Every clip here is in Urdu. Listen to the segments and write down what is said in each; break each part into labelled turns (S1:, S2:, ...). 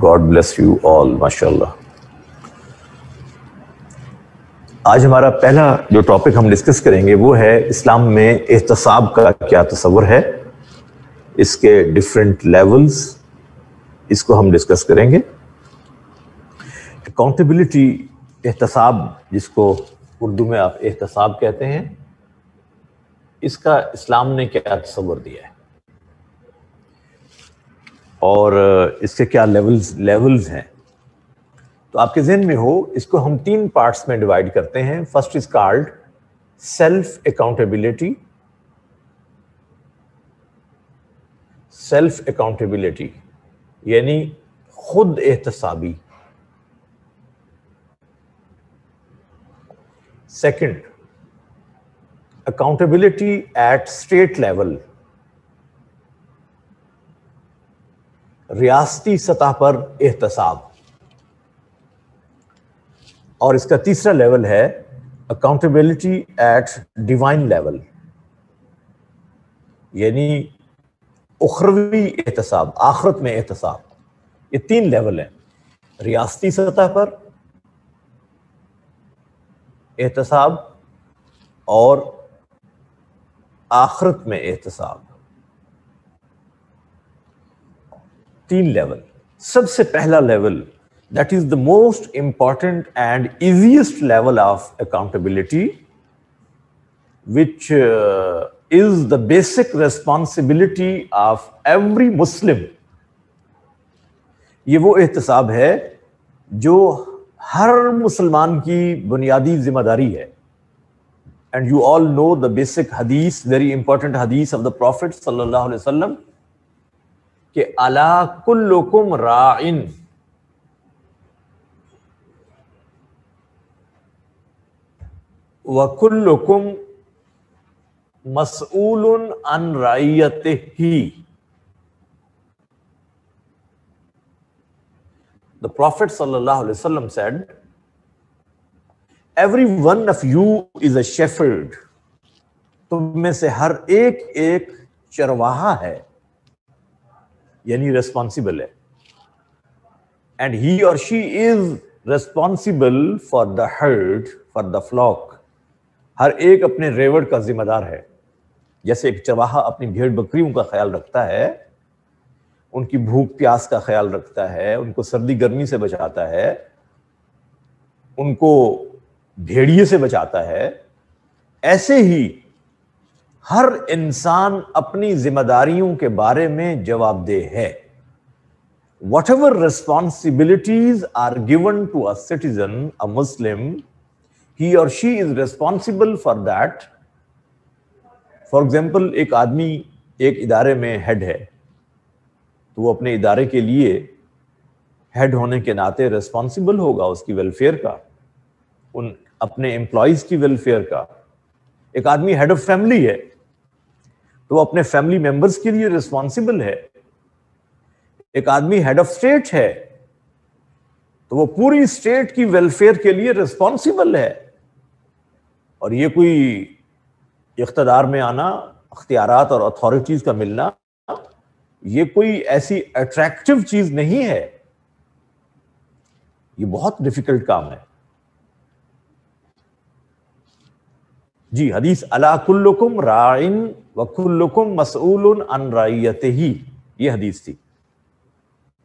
S1: God bless you all, MashaAllah. آج ہمارا پہلا جو ٹاپک ہم ڈسکس کریں گے وہ ہے اسلام میں احتساب کا کیا تصور ہے، اس کے ڈفرینٹ لیولز، اس کو ہم ڈسکس کریں گے. اکاؤنٹیبلٹی، احتساب، جس کو اردو میں آپ احتساب کہتے ہیں، اس کا اسلام نے کیا تصور دیا ہے اور اس کے کیا لیولز ہیں. تو آپ کے ذہن میں ہو، اس کو ہم 3 پارٹس میں ڈیوائڈ کرتے ہیں. First is called self accountability. Self accountability یعنی خود احتسابی. Second, accountability at state level, ریاستی سطح پر احتساب. اور اس کا تیسرا لیول ہے اکاؤنٹیبلٹی ایٹ ڈیوائن لیول، یعنی اخروی احتساب، آخرت میں احتساب. یہ 3 لیول ہیں: ریاستی سطح پر احتساب اور آخرت میں احتساب. 3 لیول. سب سے پہلا level, that is the most important and easiest level of accountability, which is the basic responsibility of every Muslim. یہ وہ احتساب ہے جو ہر مسلمان کی بنیادی ذمہ داری ہے. And you all know the basic hadith, very important hadith of the Prophet sallallahu alaihi wasallam, کہ الا کلکم راعٍ وَكُلُّكُمْ مَسْئُولٌ عَنْ رَعِيَّتِهِ. The Prophet sallallahu alaihi wasallam said, every one of you is a shepherd. تم میں سے ہر ایک چرواہا ہے، یعنی ریسپانسبل ہے. And he or she is responsible for the herd, for the flock. ہر ایک اپنے ریوڑ کا ذمہ دار ہے. جیسے ایک چرواہا اپنی بھیڑ بکریوں کا خیال رکھتا ہے، ان کی بھوک پیاس کا خیال رکھتا ہے، ان کو سردی گرمی سے بچاتا ہے، ان کو بھیڑیے سے بچاتا ہے، ایسے ہی ہر انسان اپنی ذمہ داریوں کے بارے میں جواب دہ ہے. Whatever responsibilities are given to a citizen, a Muslim, he or she is responsible for that. For example, ایک آدمی ایک ادارے میں ہیڈ ہے تو وہ اپنے ادارے کے لیے ہیڈ ہونے کے ناطے ریسپانسبل ہوگا اس کی ویلفیئر کا، ان اپنے امپلائیز کی ویلفیئر کا. ایک آدمی ہیڈ آف فیملی ہے تو وہ اپنے فیملی ممبرز کے لیے ریسپانسبل ہے. ایک آدمی ہیڈ آف اسٹیٹ ہے تو وہ پوری اسٹیٹ کی ویلفیئر کے لیے ریسپانسبل ہے. اور یہ کوئی اقتدار میں آنا، اختیارات اور اتھارٹیز کا ملنا، یہ کوئی ایسی اٹریکٹیو چیز نہیں ہے، یہ بہت ڈیفیکلٹ کام ہے. جی، حدیث الا کلکم راعٍ وکلکم مسئول عن رعیتہ، یہ حدیث تھی،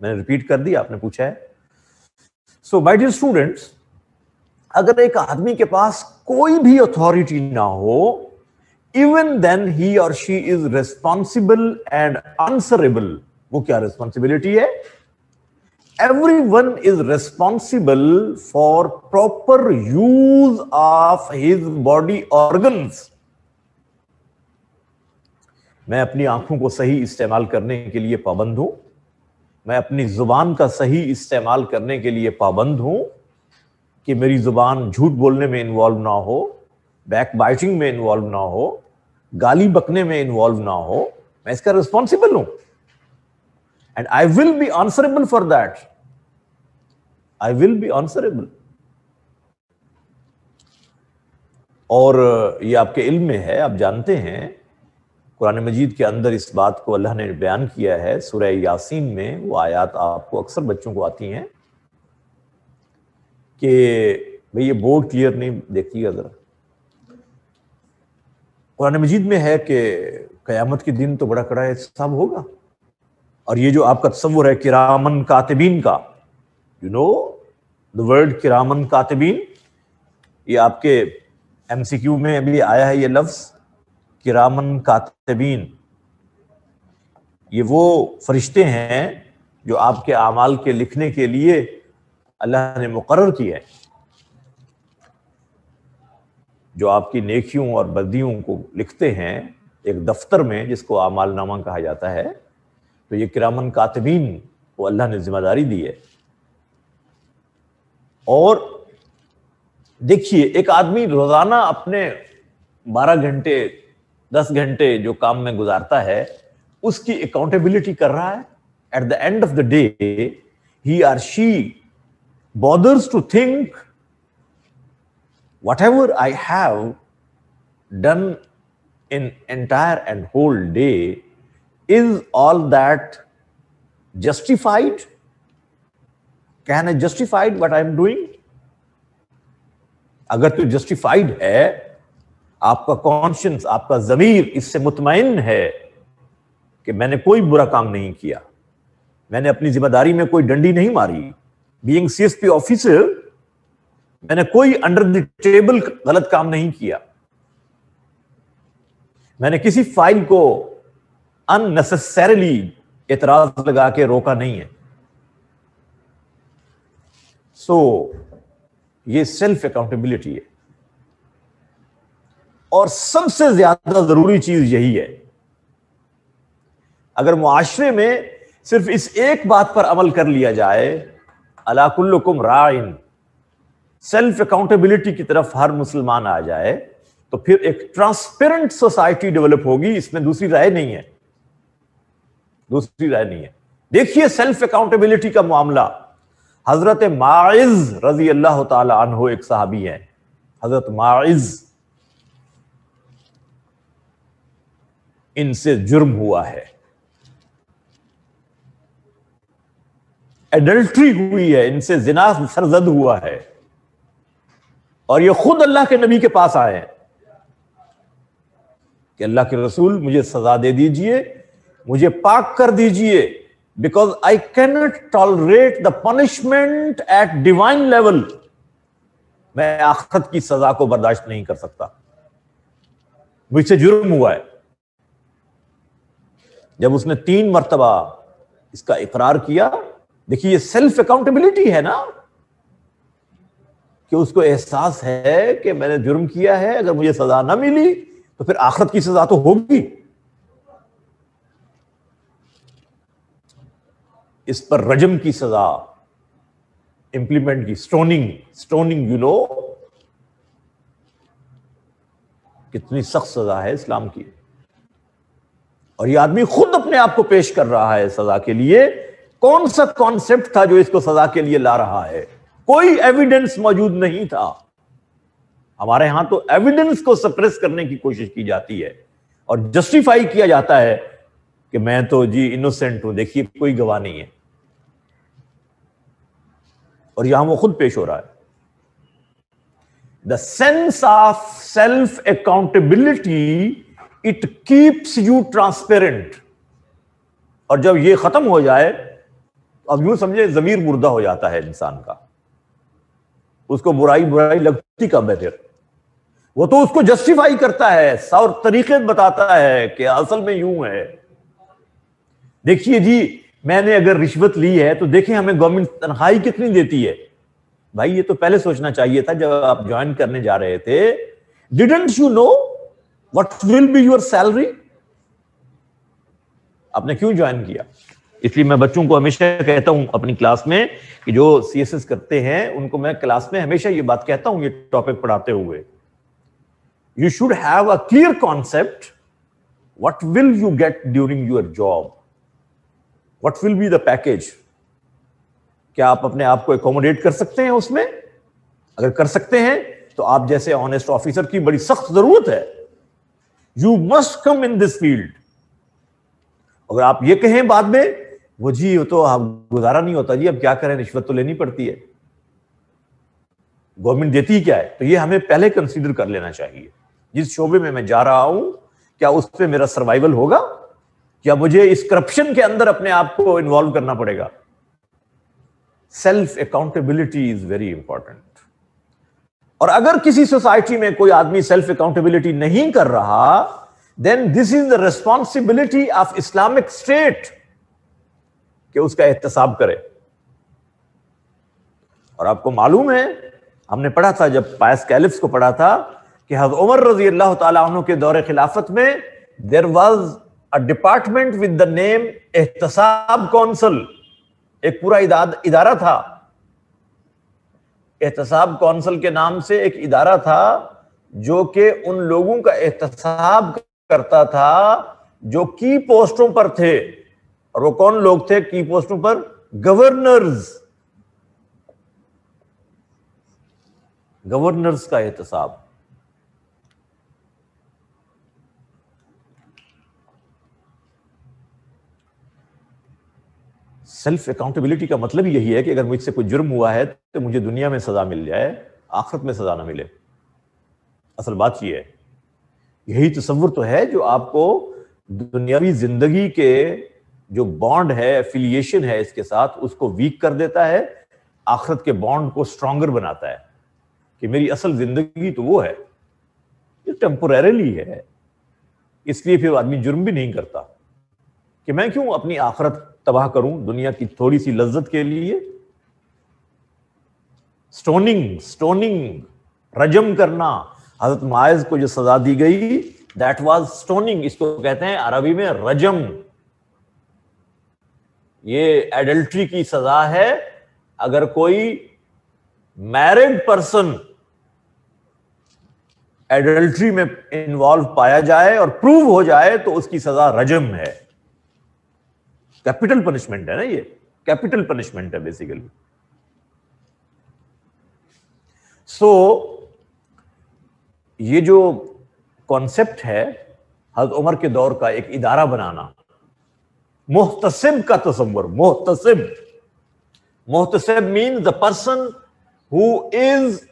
S1: میں نے ریپیٹ کر دی، آپ نے پوچھا ہے. سو مائی ڈیئر اسٹوڈنٹس، اگر ایک آدمی کے پاس کوئی بھی اتھارٹی نہ ہو، even then he or she is responsible and answerable. وہ کیا ریسپانسبلٹی ہے؟ Everyone is responsible for proper use of his body organs. میں اپنی آنکھوں کو صحیح استعمال کرنے کے لیے پابند ہوں، میں اپنی زبان کا صحیح استعمال کرنے کے لیے پابند ہوں کہ میری زبان جھوٹ بولنے میں انوالو نہ ہو، بیک بائٹنگ میں انوالو نہ ہو، گالی بکنے میں انوالو نہ ہو. میں اس کا ریسپانسبل ہوں. And I will be answerable for that. I will be answerable. اور یہ آپ کے علم میں ہے، آپ جانتے ہیں قرآن مجید کے اندر اس بات کو اللہ نے بیان کیا ہے سورہ یاسین میں. وہ آیات آپ کو اکثر بچوں کو آتی ہیں کہ بھئی یہ بورڈ کلیئر نہیں دیکھیے گا ذرا. قرآن مجید میں ہے کہ قیامت کے دن تو بڑا کڑا حساب ہوگا. اور یہ جو آپ کا تصور ہے کرامن کاتبین کا, یو نو دا ورڈ کرامن کاتبین, یہ آپ کے ایم سی کیو میں بھی آیا ہے یہ لفظ کرامن کاتبین. یہ وہ فرشتے ہیں جو آپ کے اعمال کے لکھنے کے لیے اللہ نے مقرر کیے ہیں, جو آپ کی نیکیوں اور بدیوں کو لکھتے ہیں ایک دفتر میں جس کو اعمال نامہ کہا جاتا ہے. تو یہ کرامن کاتبین کو اللہ نے ذمہ داری دی ہے. اور دیکھیے ایک آدمی روزانہ اپنے 12 گھنٹے 10 گھنٹے جو کام میں گزارتا ہے اس کی اکاؤنٹیبلٹی کر رہا ہے. At the end of the day he or she bothers to think whatever I have done in entire and whole day, is all that justified? Can I justify what I am doing? اگر تو جسٹیفائڈ ہے, آپ کا کانشنس, آپ کا ضمیر اس سے مطمئن ہے کہ میں نے کوئی برا کام نہیں کیا, میں نے اپنی ذمہ داری میں کوئی ڈنڈی نہیں ماری, بینگ سی ایس پی آفیسر میں نے کوئی انڈر دی ٹیبل غلط کام نہیں کیا, میں نے کسی فائل کو unnecessarily اعتراض لگا کے روکا نہیں ہے. سو یہ سیلف اکاؤنٹیبلٹی ہے. اور سب سے زیادہ ضروری چیز یہی ہے. اگر معاشرے میں صرف اس ایک بات پر عمل کر لیا جائے, الا کلکم راعٍ, سیلف اکاؤنٹیبلٹی کی طرف ہر مسلمان آ جائے, تو پھر ایک ٹرانسپیرنٹ سوسائٹی ڈیولپ ہوگی. اس میں دوسری رائے نہیں ہے, دوسری رائے نہیں ہے. دیکھیے سیلف اکاؤنٹیبلٹی کا معاملہ, حضرت ماعز رضی اللہ تعالی عنہ ایک صحابی ہیں, حضرت ماعز, ان سے جرم ہوا ہے, ایڈلٹری ہوئی ہے, ان سے زنا سرزد ہوا ہے, اور یہ خود اللہ کے نبی کے پاس آئے ہیں کہ اللہ کے رسول مجھے سزا دے دیجئے, مجھے پاک کر دیجئے, because I cannot tolerate the punishment at divine level. میں آخرت کی سزا کو برداشت نہیں کر سکتا, مجھ سے جرم ہوا ہے. جب اس نے 3 مرتبہ اس کا اقرار کیا, دیکھیے یہ سیلف اکاؤنٹیبلٹی ہے نا, کہ اس کو احساس ہے کہ میں نے جرم کیا ہے, اگر مجھے سزا نہ ملی تو پھر آخرت کی سزا تو ہوگی. اس پر رجم کی سزا امپلیمنٹ کی, سٹوننگ یو نو, کتنی سخت سزا ہے اسلام کی. اور یہ آدمی خود اپنے آپ کو پیش کر رہا ہے سزا کے لیے. کون سا کانسیپٹ تھا جو اس کو سزا کے لیے لا رہا ہے؟ کوئی ایویڈنس موجود نہیں تھا. ہمارے ہاں تو ایویڈنس کو سپریس کرنے کی کوشش کی جاتی ہے اور جسٹیفائی کیا جاتا ہے کہ میں تو جی انوسینٹ ہوں, دیکھیے کوئی گواہ نہیں ہے. اور یہاں وہ خود پیش ہو رہا ہے. The sense of self accountability it keeps you transparent. اور جب یہ ختم ہو جائے, اب یوں سمجھے ضمیر مردہ ہو جاتا ہے انسان کا, اس کو برائی لگتی کب ہے پھر؟ وہ تو اس کو جسٹیفائی کرتا ہے, 100 طریقے بتاتا ہے کہ اصل میں یوں ہے. دیکھیے جی میں نے اگر رشوت لی ہے تو دیکھیں ہمیں گورنمنٹ تنخواہی کتنی دیتی ہے. بھائی یہ تو پہلے سوچنا چاہیے تھا جب آپ جوائن کرنے جا رہے تھے. Didn't you know what will be your salary؟ آپ نے کیوں جوائن کیا؟ اس لیے میں بچوں کو ہمیشہ کہتا ہوں اپنی کلاس میں کہ جو سی ایس ایس کرتے ہیں ان کو میں کلاس میں ہمیشہ یہ بات کہتا ہوں, یہ ٹاپک پڑھاتے ہوئے, you should have a clear concept what will you get during your job, what will be the package. کیا آپ اپنے آپ کو اکوموڈیٹ کر سکتے ہیں اس میں؟ اگر کر سکتے ہیں تو آپ جیسے آنےسٹ آفیسر کی بڑی سخت ضرورت ہے. You must come in this field. اگر آپ یہ کہیں بعد میں وہ جی وہ تو گزارا نہیں ہوتا جی اب کیا کریں رشوت تو لینی پڑتی ہے, گورنمنٹ دیتی کیا ہے, تو یہ ہمیں پہلے کنسیڈر کر لینا چاہیے جس شعبے میں جا رہا ہوں کیا اس پہ میرا سروائیول ہوگا, کیا مجھے اس کرپشن کے اندر اپنے آپ کو انوالو کرنا پڑے گا. Self accountability is very important. اور اگر کسی سوسائٹی میں کوئی آدمی سیلف اکاؤنٹیبلٹی نہیں کر رہا, then this is the responsibility of Islamic State کہ اس کا احتساب کرے. اور آپ کو معلوم ہے ہم نے پڑھا تھا جب پائس کیلفس کو پڑھا تھا کہ حضرت عمر رضی اللہ تعالیٰ عنہ کے دور خلافت میں there was a department with the name احتساب کونسل, ایک پورا ادارہ تھا. احتساب کونسل کے نام سے ایک ادارہ تھا جو کہ ان لوگوں کا احتساب کرتا تھا جو کی پوسٹوں پر تھے. اور وہ کون لوگ تھے کی پوسٹوں پر؟ گورنرز. گورنرز کا احتساب. سیلف اکاؤنٹیبلٹی کا مطلب یہی ہے کہ اگر مجھ سے کوئی جرم ہوا ہے تو مجھے دنیا میں سزا مل جائے, آخرت میں سزا نہ ملے. اصل بات یہ ہے, یہی تصور تو ہے جو آپ کو دنیاوی زندگی کے جو بانڈ ہے, ایفیلیشن ہے اس کے ساتھ, اس کو ویک کر دیتا ہے, آخرت کے بانڈ کو سٹرونگر بناتا ہے کہ میری اصل زندگی تو وہ ہے, یہ ٹیمپوریریلی ہے. اس لیے پھر آدمی جرم بھی نہیں کرتا کہ میں کیوں اپنی آخرت تباہ کروں دنیا کی تھوڑی سی لذت کے لیے. سٹوننگ, رجم کرنا. حضرت معاذ کو جو سزا دی گئی دیٹ واز سٹوننگ, اس کو کہتے ہیں عربی میں رجم. یہ ایڈلٹری کی سزا ہے. اگر کوئی میرڈ پرسن ایڈلٹری میں انوالو پایا جائے اور پروو ہو جائے تو اس کی سزا رجم ہے. کیپٹل پنشمنٹ ہے نا, یہ کیپٹل پنشمنٹ ہے بیسیکلی. سو یہ جو کانسیپٹ ہے حضرت عمر کے دور کا ایک ادارہ بنانا, محتسب کا تصور. محتسب means the person who is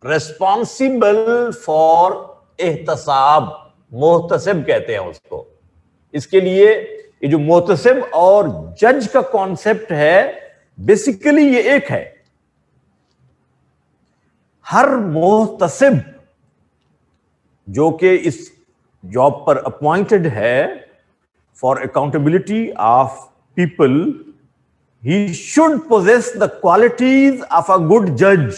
S1: responsible for احتساب. محتسب کہتے ہیں اس کو. اس کے لیے یہ جو محتسب اور جج کا کانسیپٹ ہے بیسیکلی یہ ایک ہے. ہر محتسب جو کہ اس جاب پر اپوائنٹڈ ہے for accountability of people, he should possess the qualities of a good judge.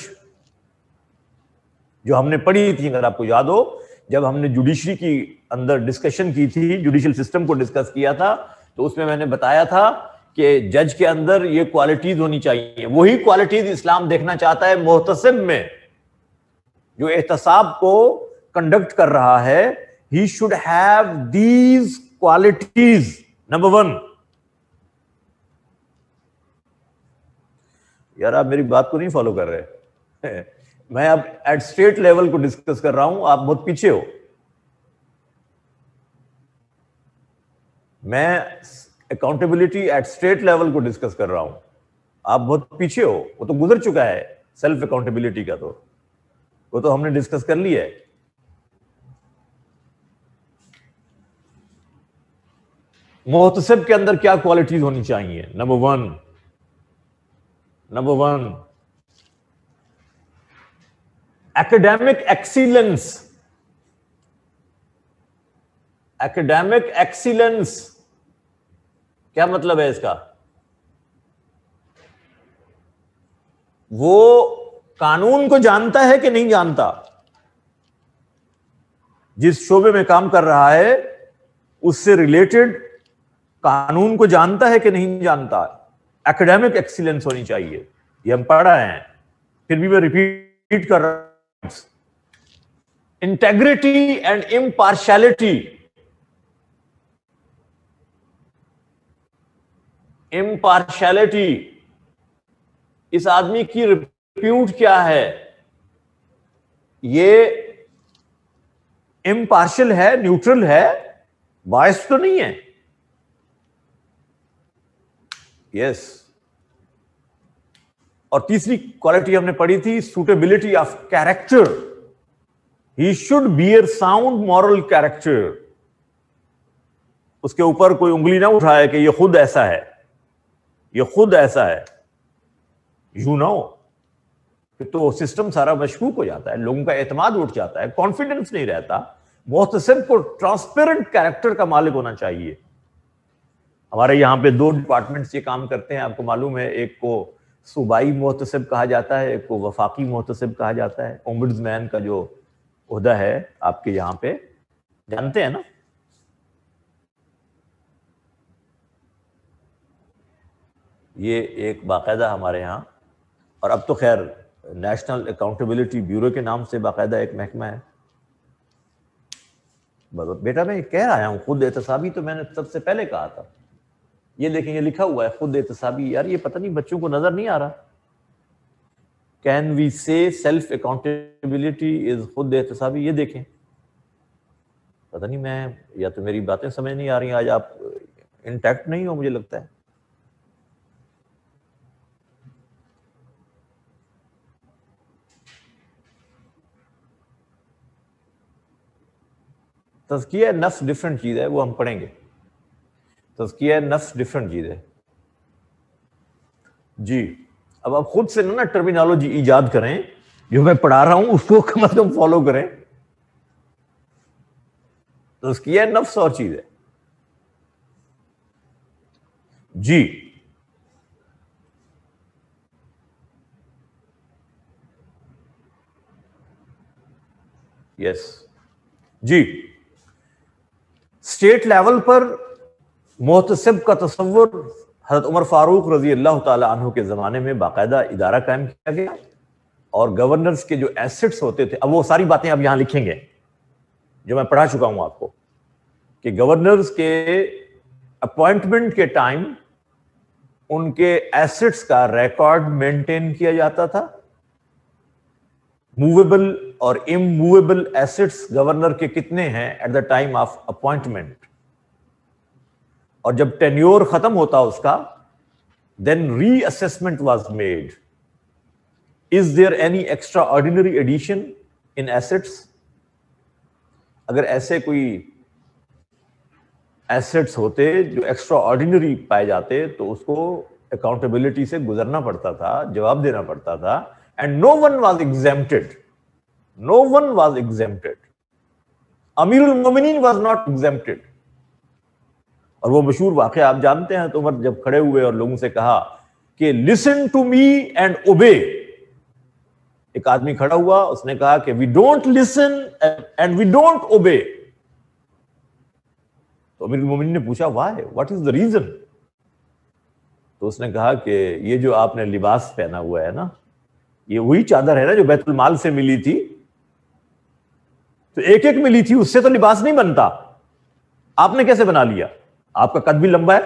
S1: جو ہم نے پڑھی تھی اگر آپ کو یاد ہو, جب ہم نے جوڈیشری کی اندر ڈسکشن کی تھی, جوڈیشل سسٹم کو ڈسکس کیا تھا, تو اس میں میں نے بتایا تھا کہ جج کے اندر یہ کوالٹیز ہونی چاہیے. وہی کوالٹیز اسلام دیکھنا چاہتا ہے محتسب میں. جو احتساب کو کنڈکٹ کر رہا ہے, he should have these qualities. Number 1. یار آپ میری بات کو نہیں فالو کر رہے. میں اب ایٹ اسٹیٹ لیول کو ڈسکس کر رہا ہوں, آپ بہت پیچھے ہو. میں اکاؤنٹیبلٹی ایٹ اسٹیٹ لیول کو ڈسکس کر رہا ہوں, آپ بہت پیچھے ہو. وہ تو گزر چکا ہے سیلف اکاؤنٹیبلٹی کا, تو وہ تو ہم نے ڈسکس کر لیا ہے. محتسب کے اندر کیا کوالٹیز ہونی چاہیے؟ Number 1 academic excellence. Academic excellence کیا مطلب ہے اس کا؟ وہ قانون کو جانتا ہے کہ نہیں جانتا؟ جس شعبے میں کام کر رہا ہے اس سے ریلیٹڈ قانون کو جانتا ہے کہ نہیں جانتا؟ ایکڈیمک ایکسیلنس ہونی چاہیے. یہ ہم پڑھ رہے ہیں, پھر بھی میں ریپیٹ کر رہا ہوں. Integrity and امپارشلٹی. امپارشلٹی, اس آدمی کی ریپیوٹ کیا ہے؟ یہ امپارشل ہے, نیوٹرل ہے, بائس تو نہیں ہے. یس. اور تیسری کوالٹی ہم نے پڑھی تھی, suitability of character. He should bear sound moral character. اس کے اوپر کوئی انگلی نہ اٹھائے کہ یہ خود ایسا ہے, یہ خود ایسا ہے. یو نو, تو سسٹم سارا مشکوک ہو جاتا ہے, لوگوں کا اعتماد اٹھ جاتا ہے, کانفیڈنس نہیں رہتا. محتسب کو ٹرانسپیرنٹ کیریکٹر کا مالک ہونا چاہیے. ہمارے یہاں پہ 2 ڈپارٹمنٹس یہ کام کرتے ہیں, آپ کو معلوم ہے. ایک کو صوبائی محتسب کہا جاتا ہے, ایک کو وفاقی محتسب کہا جاتا ہے. اومبڈز مین کا جو عہدہ ہے آپ کے یہاں پہ, جانتے ہیں نا. یہ ایک باقاعدہ ہمارے ہاں, اور اب تو خیر نیشنل اکاؤنٹیبلٹی بیورو کے نام سے باقاعدہ ایک محکمہ ہے. بیٹا میں کہہ رہا ہوں خود احتسابی, تو میں نے سب سے پہلے کہا تھا. یہ دیکھیں, یہ لکھا ہوا ہے خود احتسابی. یار یہ پتہ نہیں بچوں کو نظر نہیں آ رہا. کین وی سے سیلف اکاؤنٹیبلٹی از خود احتسابی. یہ دیکھیں, پتہ نہیں میں, یا تو میری باتیں سمجھ نہیں آ رہی ہیں, آج آپ انٹیکٹ نہیں ہو مجھے لگتا ہے. تزکیہ نفس ڈفرنٹ چیز ہے, وہ ہم پڑھیں گے. تزکیہ نفس ڈفرنٹ چیز ہے. جی, اب آپ خود سے نا ٹرمینالوجی ایجاد کریں, جو میں پڑھا رہا ہوں اس کو کم از کم فالو کریں. تزکیہ نفس اور چیز ہے. جی, یس, جی. اسٹیٹ لیول پر محتسب کا تصور حضرت عمر فاروق رضی اللہ تعالی عنہ کے زمانے میں باقاعدہ ادارہ قائم کیا گیا, اور گورنرز کے جو ایسٹس ہوتے تھے, اب وہ ساری باتیں اب یہاں لکھیں گے جو میں پڑھا چکا ہوں آپ کو, کہ گورنرز کے اپوائنٹمنٹ کے ٹائم ان کے ایسٹس کا ریکارڈ مینٹین کیا جاتا تھا. موویبل اور اموویبل ایسٹس گورنر کے کتنے ہیں at the time of appointment, اور جب ٹینیور ختم ہوتا اس کا, then reassessment was made. Is there any extraordinary addition in assets? اگر ایسے کوئی ایسٹس ہوتے جو ایکسٹرا آرڈینری پائے جاتے تو اس کو اکاؤنٹیبلٹی سے گزرنا پڑتا تھا, جواب دینا پڑتا تھا. And no one was exempted. No one was exempted. امیر المومنین was not exempted. اور وہ مشہور واقعہ آپ جانتے ہیں, تو عمر جب کھڑے ہوئے اور لوگوں سے کہا کہ listen to me and obey. ایک آدمی کھڑا ہوا, اس نے کہا کہ we don't listen and we don't obey. تو امیر المومنین نے پوچھا why? What is the reason? تو اس نے کہا کہ یہ جو آپ نے لباس پہنا ہوا ہے نا, یہ وہی چادر ہے نا جو بیت المال سے ملی تھی, تو ایک ایک ملی تھی, اس سے تو لباس نہیں بنتا. آپ نے کیسے بنا لیا؟ آپ کا قد بھی لمبا ہے.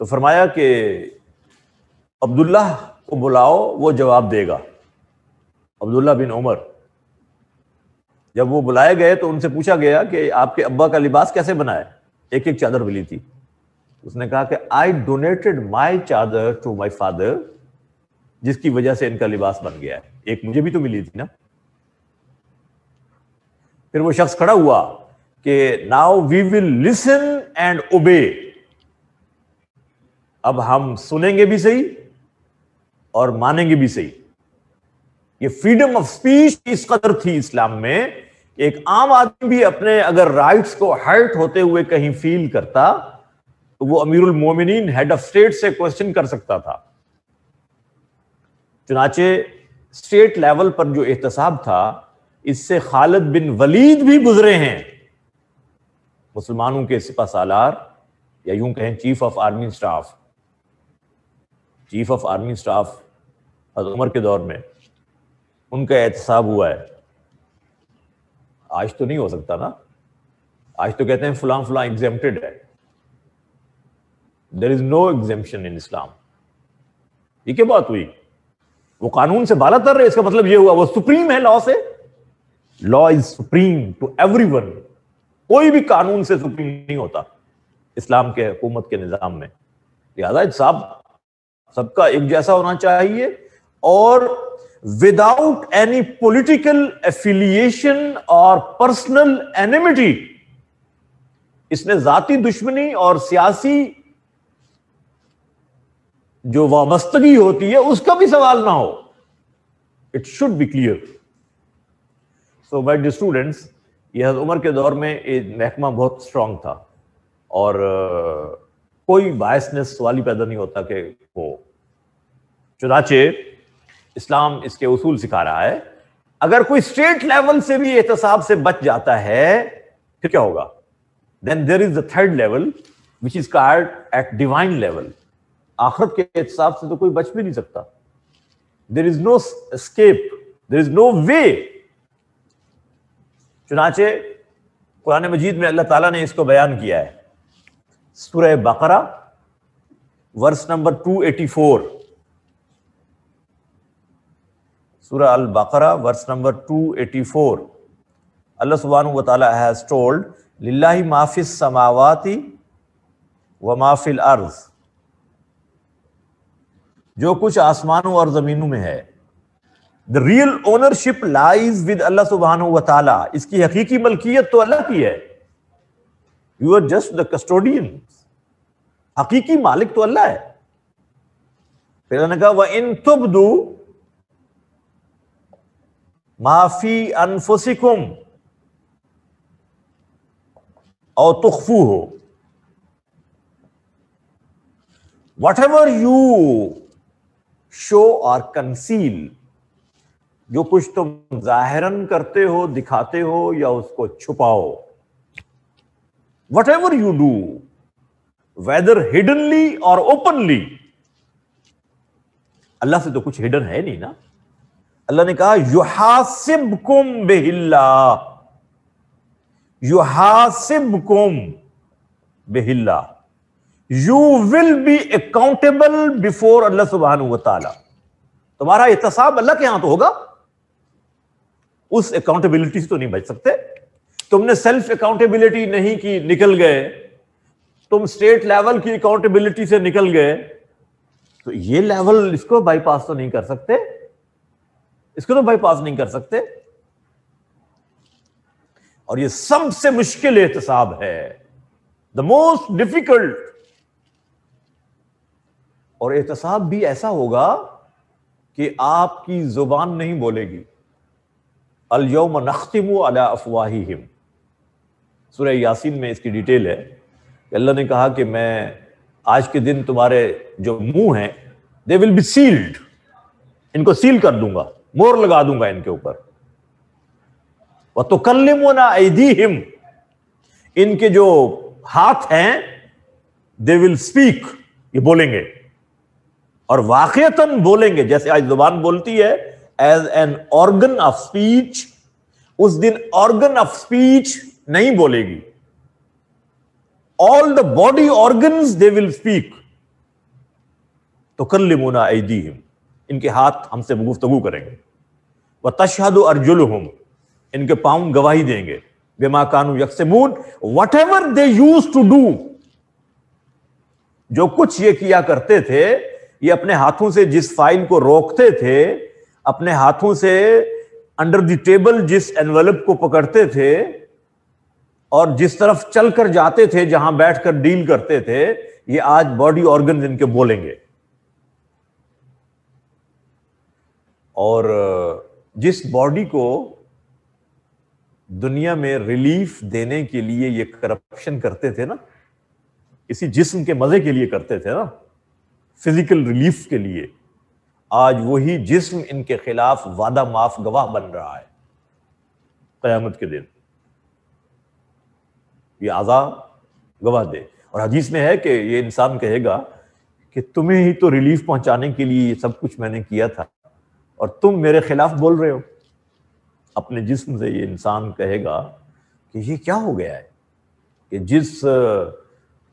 S1: تو فرمایا کہ عبداللہ کو بلاؤ, وہ جواب دے گا. عبداللہ بن عمر جب وہ بلائے گئے تو ان سے پوچھا گیا کہ آپ کے ابا کا لباس کیسے بنا ہے؟ ایک ایک چادر ملی تھی. اس نے کہا کہ I donated my چادر to my father, جس کی وجہ سے ان کا لباس بن گیا ہے. ایک مجھے بھی تو ملی تھی نا. پھر وہ شخص کھڑا ہوا کہ now we will listen and obey. اب ہم سنیں گے بھی صحیح اور مانیں گے بھی صحیح. یہ فریڈم آف اسپیچ اس قدر تھی اسلام میں, ایک عام آدمی بھی اپنے اگر رائٹس کو ہرٹ ہوتے ہوئے کہیں فیل کرتا تو وہ امیر المومنین ہیڈ آف اسٹیٹ سے کوسچن کر سکتا تھا. چنانچہ اسٹیٹ لیول پر جو احتساب تھا, اس سے خالد بن ولید بھی گزرے ہیں, مسلمانوں کے سپہ سالار, یا یوں کہیں chief of army staff. Chief of army staff حضرت عمر کے دور میں ان کا احتساب ہوا ہے. آج تو نہیں ہو سکتا نا, آج تو کہتے ہیں فلاں فلاں ایگزیمپٹڈ ہے. There is no exemption in Islam. یہ کیا بات ہوئی؟ وہ قانون سے بالا تر ہے, اس کا مطلب یہ ہوا وہ سپریم ہے لا سے. law is supreme to everyone. کوئی بھی قانون سے سپریم نہیں ہوتا اسلام کے حکومت کے نظام میں. لہذا احتساب سب کا ایک جیسا ہونا چاہیے اور وداؤٹ اینی پولیٹیکل ایفیلیشن اور پرسنل اینیمیٹی. اس میں ذاتی دشمنی اور سیاسی جو وابستگی ہوتی ہے اس کا بھی سوال نہ ہو. It should be clear. So my dear students, یہ حضرت عمر کے دور میں یہ محکمہ بہت اسٹرانگ تھا اور کوئی بائسنس سوال ہی پیدا نہیں ہوتا کہ وہ. چنانچہ اسلام اس کے اصول سکھا رہا ہے. اگر کوئی اسٹیٹ لیول سے بھی احتساب سے بچ جاتا ہے پھر کیا ہوگا؟ Then there is the third level which is called at divine level. آخرت کے احتساب سے تو کوئی بچ بھی نہیں سکتا. دیر از نو اسکیپ, دیر از نو وے. چنانچہ قرآن مجید میں اللہ تعالیٰ نے اس کو بیان کیا ہے. سورہ بقرہ ورس نمبر 284. سورہ البقرہ ورس نمبر 284. اللہ سبحانہ و تعالیٰ has told للہ ما فی السماوات وما فی الارض. جو کچھ آسمانوں اور زمینوں میں ہے, the real ownership lies with اللہ سبحانہ و تعالیٰ. اس کی حقیقی ملکیت تو اللہ کی ہے. You are just the custodian. حقیقی مالک تو اللہ ہے. پھر اللہ نے کہا وَإِن تُبْدُوا مَا فِي أَنفُسِكُمْ أَوْ تُخْفُوهُ, whatever you show or conceal, جو کچھ تم ظاہراً کرتے ہو, دکھاتے ہو یا اس کو چھپاؤ, whatever you do, whether hiddenly or openly. اللہ سے تو کچھ ہڈن ہے نہیں نا. اللہ نے کہا یحاسبکم بہ اللہ, یحاسبکم بہ اللہ, you will be accountable before اللہ سبحانہ و تعالی. تمہارا احتساب اللہ کے ہاں تو ہوگا. اس اکاؤنٹیبلٹی سے تو نہیں بچ سکتے. تم نے سیلف اکاؤنٹیبلٹی نہیں کی, نکل گئے. تم اسٹیٹ لیول کی اکاؤنٹیبلٹی سے نکل گئے تو یہ لیول اس کو بائی پاس تو نہیں کر سکتے. اس کو تو بائی پاس نہیں کر سکتے. اور یہ سب سے مشکل احتساب ہے, دا موسٹ ڈیفیکلٹ. اور احتساب بھی ایسا ہوگا کہ آپ کی زبان نہیں بولے گی. الیوم نختم علی افواہہم. سورہ یاسین میں اس کی ڈیٹیل ہے کہ اللہ نے کہا کہ میں آج کے دن تمہارے جو منہ ہیں دے ول بی سیلڈ, ان کو سیل کر دوں گا, مور لگا دوں گا ان کے اوپر. وَتُكَلِّمُنَا أَيْدِيهِمْ, ان کے جو ہاتھ ہیں دے ول اسپیک, یہ بولیں گے اور واقعتاً بولیں گے. جیسے آج زبان بولتی ہے as an organ of speech, اس دن آرگن آف اسپیچ نہیں بولے گی. all the body organs they will speak. تُكَلِّمُنَا أَيْدِيهِمْ, ان کے ہاتھ ہم سے گفتگو کریں گے. وَتَشْهَدُ أَرْجُلُهُمْ, ان کے پاؤں گواہی دیں گے. بِمَا كَانُوا يَكْسِبُونَ, whatever they used to do, جو کچھ یہ کیا کرتے تھے, یہ اپنے ہاتھوں سے جس فائل کو روکتے تھے, اپنے ہاتھوں سے انڈر دی ٹیبل جس انویلپ کو پکڑتے تھے اور جس طرف چل کر جاتے تھے, جہاں بیٹھ کر ڈیل کرتے تھے, یہ آج باڈی آرگن ان کے بولیں گے. اور جس باڈی کو دنیا میں ریلیف دینے کے لیے یہ کرپشن کرتے تھے نا, اسی جسم کے مزے کے لیے کرتے تھے نا, فزیکل ریلیف کے لیے, آج وہی جسم ان کے خلاف وعدہ معاف گواہ بن رہا ہے قیامت کے دن. یہ اعضاء گواہ دے. اور حدیث میں ہے کہ یہ انسان کہے گا کہ تمہیں ہی تو ریلیف پہنچانے کے لیے یہ سب کچھ میں نے کیا تھا اور تم میرے خلاف بول رہے ہو. اپنے جسم سے یہ انسان کہے گا کہ یہ کیا ہو گیا ہے کہ جس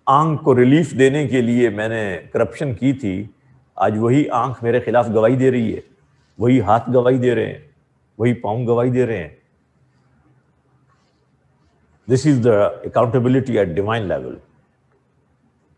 S1: آنکھ کو ریلیف دینے کے لیے میں نے کرپشن کی تھی, آج وہی آنکھ میرے خلاف گواہی دے رہی ہے, وہی ہاتھ گواہی دے رہے ہیں, وہی پاؤں گواہی دے رہے ہیں. This is the accountability at divine level.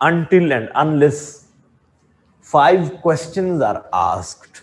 S1: until and unless 5 questions are asked.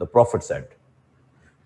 S1: The Prophet said.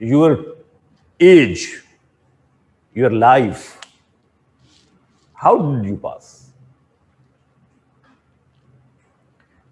S1: your age, your life, how did you pass?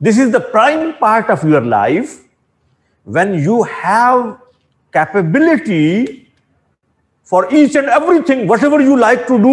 S1: This is the prime part of your life when you have capability for each and everything, whatever you like to do.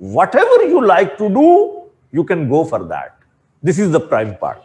S1: Whatever you like to do, you can go for that. This is the prime part.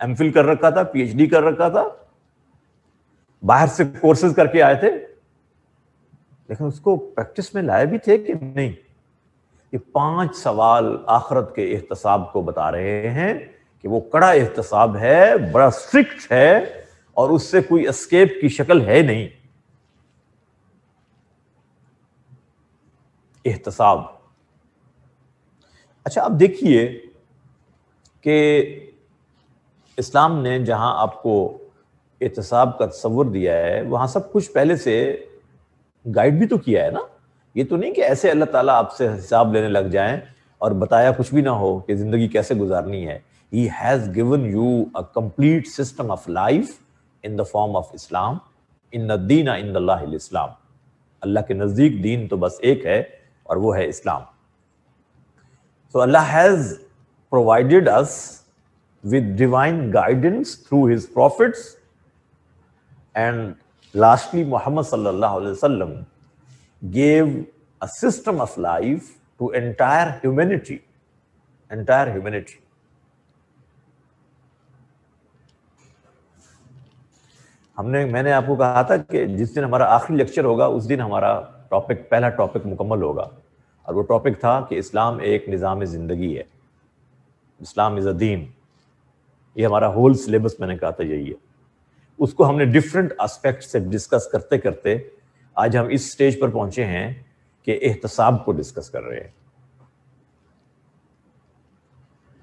S1: M Phil کر رکھا تھا, پی ایچ ڈی کر رکھا تھا, باہر سے کورسز کر کے آئے تھے, لیکن اس کو پریکٹس میں لائے بھی تھے کہ نہیں. یہ 5 سوال آخرت کے احتساب کو بتا رہے ہیں کہ وہ کڑا احتساب ہے, بڑا اسٹرکٹ ہے, اور اس سے کوئی اسکیپ کی شکل ہے نہیں. احتساب. اچھا اب دیکھیے کہ اسلام نے جہاں آپ کو احتساب کا تصور دیا ہے, وہاں سب کچھ پہلے سے گائیڈ بھی تو کیا ہے نا. یہ تو نہیں کہ ایسے اللہ تعالیٰ آپ سے حساب لینے لگ جائیں اور بتایا کچھ بھی نہ ہو کہ زندگی کیسے گزارنی ہے. He has given you a complete system of life in the form of Islam. ان الدین عند اللہ الاسلام. اللہ کے نزدیک دین تو بس ایک ہے اور وہ ہے اسلام. So Allah has provided us with divine guidance through His prophets, and lastly Muhammad sallallahu alaihi wasallam gave a system of life to entire humanity. میں نے آپ کو کہا تھا کہ جس دن ہمارا آخری لیکچر ہوگا اس دن ہمارا پہلا ٹاپک مکمل ہوگا, اور وہ ٹاپک تھا کہ اسلام ایک نظام زندگی ہے. اسلام از اے دین. یہ ہمارا ہول سلیبس میں نے کہا تھا یہی ہے. اس کو ہم نے ڈفرینٹ اسپیکٹ سے ڈسکس کرتے کرتے آج ہم اس سٹیج پر پہنچے ہیں کہ احتساب کو ڈسکس کر رہے ہیں.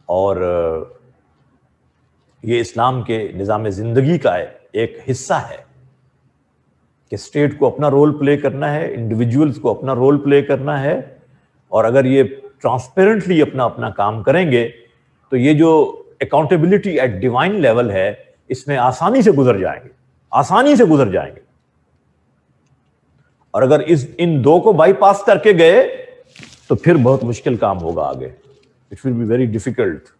S1: اور یہ اسلام کے نظام زندگی کا ایک حصہ ہے کہ اسٹیٹ کو اپنا رول پلے کرنا ہے, انڈیویجولز کو اپنا رول پلے کرنا ہے, اور اگر یہ ٹرانسپیرنٹلی اپنا کام کریں گے تو یہ جو اکاؤنٹیبلٹی ایٹ ڈیوائن لیول ہے اس میں آسانی سے گزر جائیں گے. اور اگر ان دو کو بائی پاس کر کے گئے تو پھر بہت مشکل کام ہوگا آگے. It will be very difficult.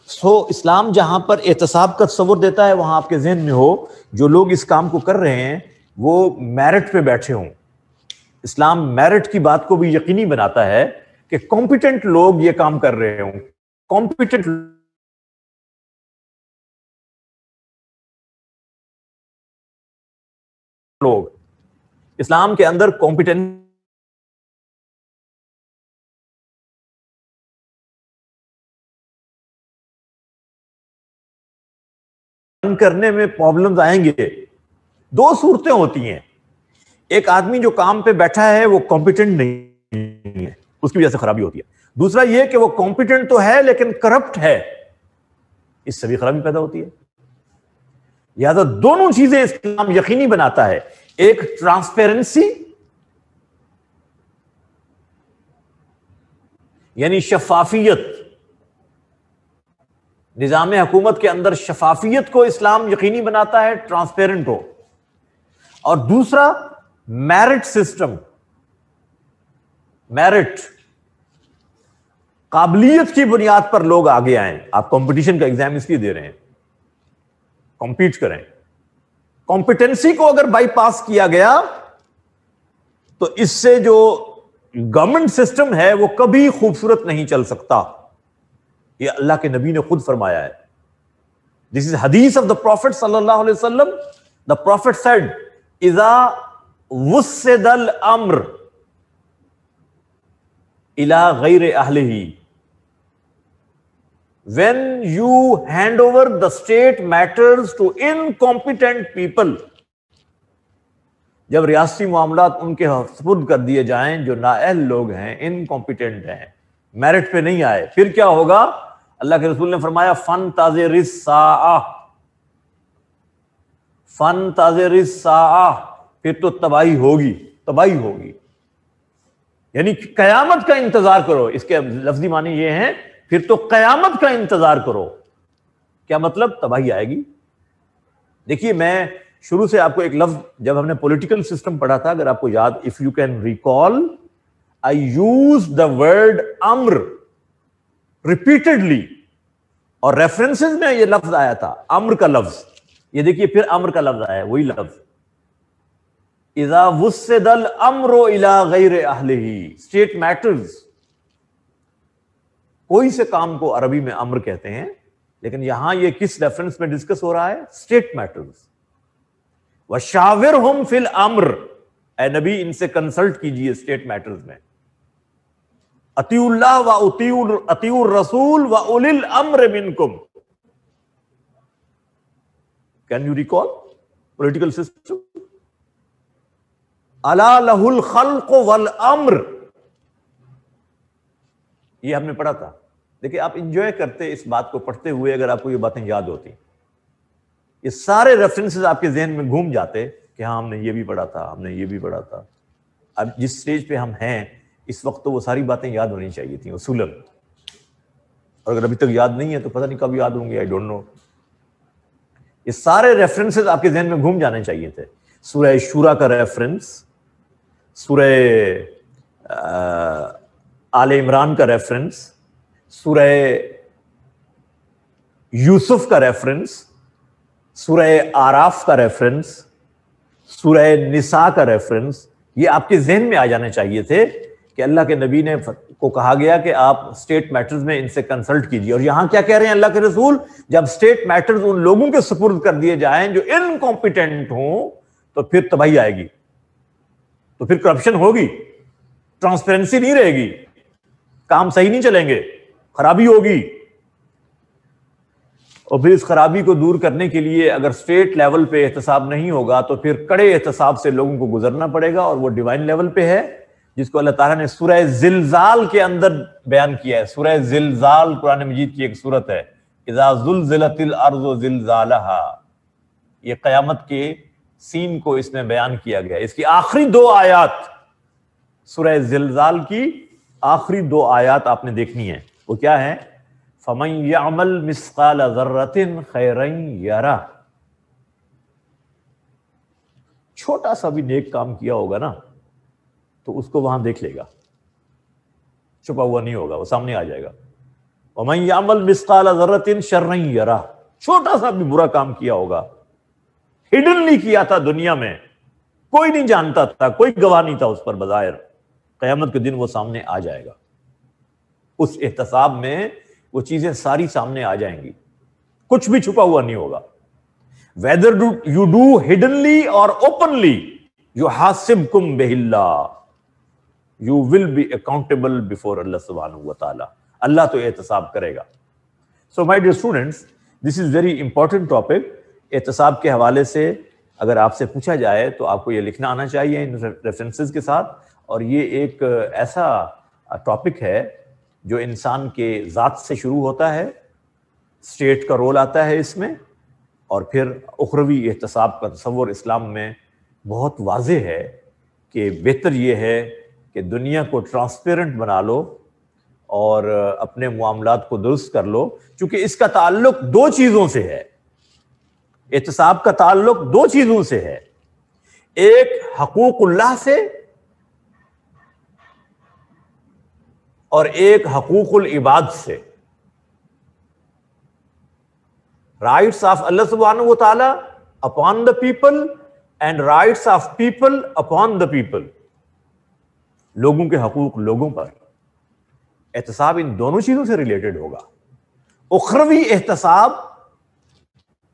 S1: سو اسلام جہاں پر احتساب کا تصور دیتا ہے وہاں آپ کے ذہن میں ہو جو لوگ اس کام کو کر رہے ہیں وہ میرٹ پہ بیٹھے ہوں. اسلام میرٹ کی بات کو بھی یقینی بناتا ہے کہ کمپیٹنٹ لوگ یہ کام کر رہے ہوں. کمپیٹنٹ لوگ اسلام کے اندر کمپیٹنٹ کرنے میں پرابلمز آئیں گے. 2 صورتیں ہوتی ہیں. ایک آدمی جو کام پہ بیٹھا ہے وہ کمپیٹنٹ نہیں ہے, اس کی وجہ سے خرابی ہوتی ہے. دوسرا یہ کہ وہ کمپیٹنٹ تو ہے لیکن کرپٹ ہے, اس سے بھی خرابی پیدا ہوتی ہے. لہذا دونوں چیزیں اسلام یقینی بناتا ہے. ایک ٹرانسپیرنسی یعنی شفافیت, نظام حکومت کے اندر شفافیت کو اسلام یقینی بناتا ہے, ٹرانسپیرنٹ ہو. اور دوسرا میرٹ سسٹم, میرٹ قابلیت کی بنیاد پر لوگ آگے آئیں. آپ کمپٹیشن کا ایگزام اس لیے دے رہے ہیں, کمپیٹ کریں. کمپیٹنسی کو اگر بائی پاس کیا گیا تو اس سے جو گورنمنٹ سسٹم ہے وہ کبھی خوبصورت نہیں چل سکتا. یہ اللہ کے نبی نے خود فرمایا ہے. دس از حدیث آف دا پروفیٹ صلی اللہ علیہ وسلم. دا پروفیٹ سیڈ اذا وسد الامر الى غیر اہلہ, when you hand over the state matters to incompetent people, جب ریاستی معاملات ان کے سپرد کر دیے جائیں جو نااہل لوگ ہیں, انکمپیٹنٹ ہیں, میرٹ پہ نہیں آئے, پھر کیا ہوگا؟ اللہ کے رسول نے فرمایا فانتظر الساعہ, فانتظر الساعہ, پھر تو تباہی ہوگی. یعنی قیامت کا انتظار کرو. اس کے لفظی معنی یہ ہیں پھر تو قیامت کا انتظار کرو. کیا مطلب؟ تباہی آئے گی. دیکھیے میں شروع سے آپ کو ایک لفظ جب ہم نے پولیٹیکل سسٹم پڑھا تھا, اگر آپ کو یاد, if you can recall, I use the word Amar repeatedly, اور ریفرنسز میں یہ لفظ آیا تھا امر کا لفظ. یہ دیکھیے پھر امر کا لفظ آیا, وہی لفظ اذا وسد الامر الى غیر اہلہ, اسٹیٹ میٹرز, کوئی سے کام کو عربی میں امر کہتے ہیں، لیکن یہاں یہ کس ریفرنس میں ڈسکس ہو رہا ہے؟ State matters. وَشَاوِرْهُمْ فِي الْأَمْرِ، اے نبی ان سے کنسلٹ کیجئے اسٹیٹ میٹرز میں. اطیعوا اللہ واطیعوا الرسول واولی الامر منکم. Can you recall political system? الا لہ الخلق والامر، یہ ہم نے پڑھا تھا. دیکھیں آپ انجوائے کرتے اس بات کو پڑھتے ہوئے اگر آپ کو یہ باتیں یاد ہوتی، یہ سارے ریفرنسز آپ کے ذہن میں گھوم جاتے کہ ہاں ہم نے یہ بھی پڑھا تھا، ہم نے یہ بھی پڑھا تھا. اب جس سٹیج پہ ہم ہیں اس وقت تو وہ ساری باتیں یاد ہونی چاہیے تھیں اصولاً، اور اگر ابھی تک یاد نہیں ہے تو پتہ نہیں کب یاد ہوں گے، آئی ڈونٹ نو. یہ سارے ریفرنسز آپ کے ذہن میں گھوم جانے چاہیے تھے. سورہ شورا کا ریفرنس، سورہ آل عمران کا ریفرنس، سورہ یوسف کا ریفرنس، سورہ آراف کا ریفرنس، سورہ نساء کا ریفرنس، یہ آپ کے ذہن میں آ جانے چاہیے تھے کہ اللہ کے نبی نے کو کہا گیا کہ آپ اسٹیٹ میٹرز میں ان سے کنسلٹ کیجیے. اور یہاں کیا کہہ رہے ہیں اللہ کے رسول؟ جب اسٹیٹ میٹرز ان لوگوں کے سپرد کر دیے جائیں جو انکمپیٹنٹ ہوں تو پھر تباہی آئے گی، تو پھر کرپشن ہوگی، ٹرانسپیرنسی نہیں رہے گی، کام صحیح نہیں چلیں گے، خرابی ہوگی. اور پھر اس خرابی کو دور کرنے کے لیے اگر اسٹیٹ لیول پہ احتساب نہیں ہوگا تو پھر کڑے احتساب سے لوگوں کو گزرنا پڑے گا، اور وہ ڈیوائن لیول پہ ہے جس کو اللہ تعالیٰ نے سورہ زلزال کے اندر بیان کیا ہے. سورہ زلزال قرآن مجید کی ایک سورت ہے، اذا زلزلت الارض زلزالها، یہ قیامت کے سین کو اس میں بیان کیا گیا. اس کی آخری 2 آیات، سورہ زلزال کی آخری 2 آیات آپ نے دیکھنی ہے. وہ کیا ہے؟ فَمَن يَعْمَلْ مِثْقَالَ ذَرَّةٍ خَيْرًا يَرَهُ. چھوٹا سا بھی نیک کام کیا ہوگا نا تو اس کو وہاں دیکھ لے گا، چھپا ہوا نہیں ہوگا، وہ سامنے آ جائے گا. وَمَن يَعْمَلْ مِثْقَالَ ذَرَّةٍ شَرًّا يَرَهُ. چھوٹا سا بھی برا کام کیا ہوگا، ہڈنلی کیا تھا، دنیا میں کوئی نہیں جانتا تھا، کوئی گواہ نہیں تھا اس پر، بظاہر قیامت کے دن وہ سامنے آ جائے گا. اس احتساب میں وہ چیزیں ساری سامنے آ جائیں گی، کچھ بھی چھپا ہوا نہیں ہوگا. whether you do hiddenly or openly يحاسبكم به اللہ، you will be accountable before اللہ سبحانہ وتعالی. اللہ تو احتساب کرے گا. So my dear students, this is very important topic. احتساب کے حوالے سے اگر آپ سے پوچھا جائے تو آپ کو یہ لکھنا آنا چاہیے ان ریفرنسز کے ساتھ. اور یہ ایک ایسا ٹاپک ہے جو انسان کے ذات سے شروع ہوتا ہے، اسٹیٹ کا رول آتا ہے اس میں، اور پھر اخروی احتساب کا تصور اسلام میں بہت واضح ہے کہ بہتر یہ ہے کہ دنیا کو ٹرانسپیرنٹ بنا لو اور اپنے معاملات کو درست کر لو، چونکہ اس کا تعلق 2 چیزوں سے ہے. احتساب کا تعلق 2 چیزوں سے ہے، ایک حقوق اللہ سے اور ایک حقوق العباد سے. رائٹس آف اللہ سبحانہ و تعالی upon the people and rights of people upon the people. لوگوں کے حقوق لوگوں پر. احتساب ان دونوں چیزوں سے ریلیٹڈ ہوگا. اخروی احتساب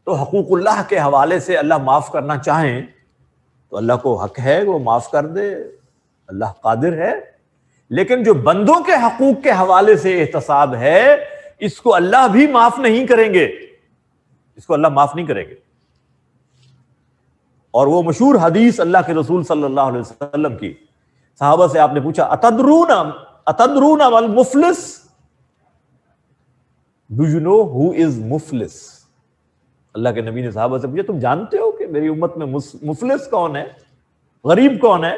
S1: تو حقوق اللہ کے حوالے سے اللہ معاف کرنا چاہیں تو اللہ کو حق ہے وہ معاف کر دے، اللہ قادر ہے. لیکن جو بندوں کے حقوق کے حوالے سے احتساب ہے اس کو اللہ بھی معاف نہیں کریں گے، اس کو اللہ معاف نہیں کریں گے. اور وہ مشہور حدیث اللہ کے رسول صلی اللہ علیہ وسلم کی، صحابہ سے آپ نے پوچھا اتدرون والمفلس، ڈو یو نو ہو از مفلس؟ اللہ کے نبی نے صحابہ سے پوچھا تم جانتے ہو کہ میری امت میں مفلس کون ہے، غریب کون ہے؟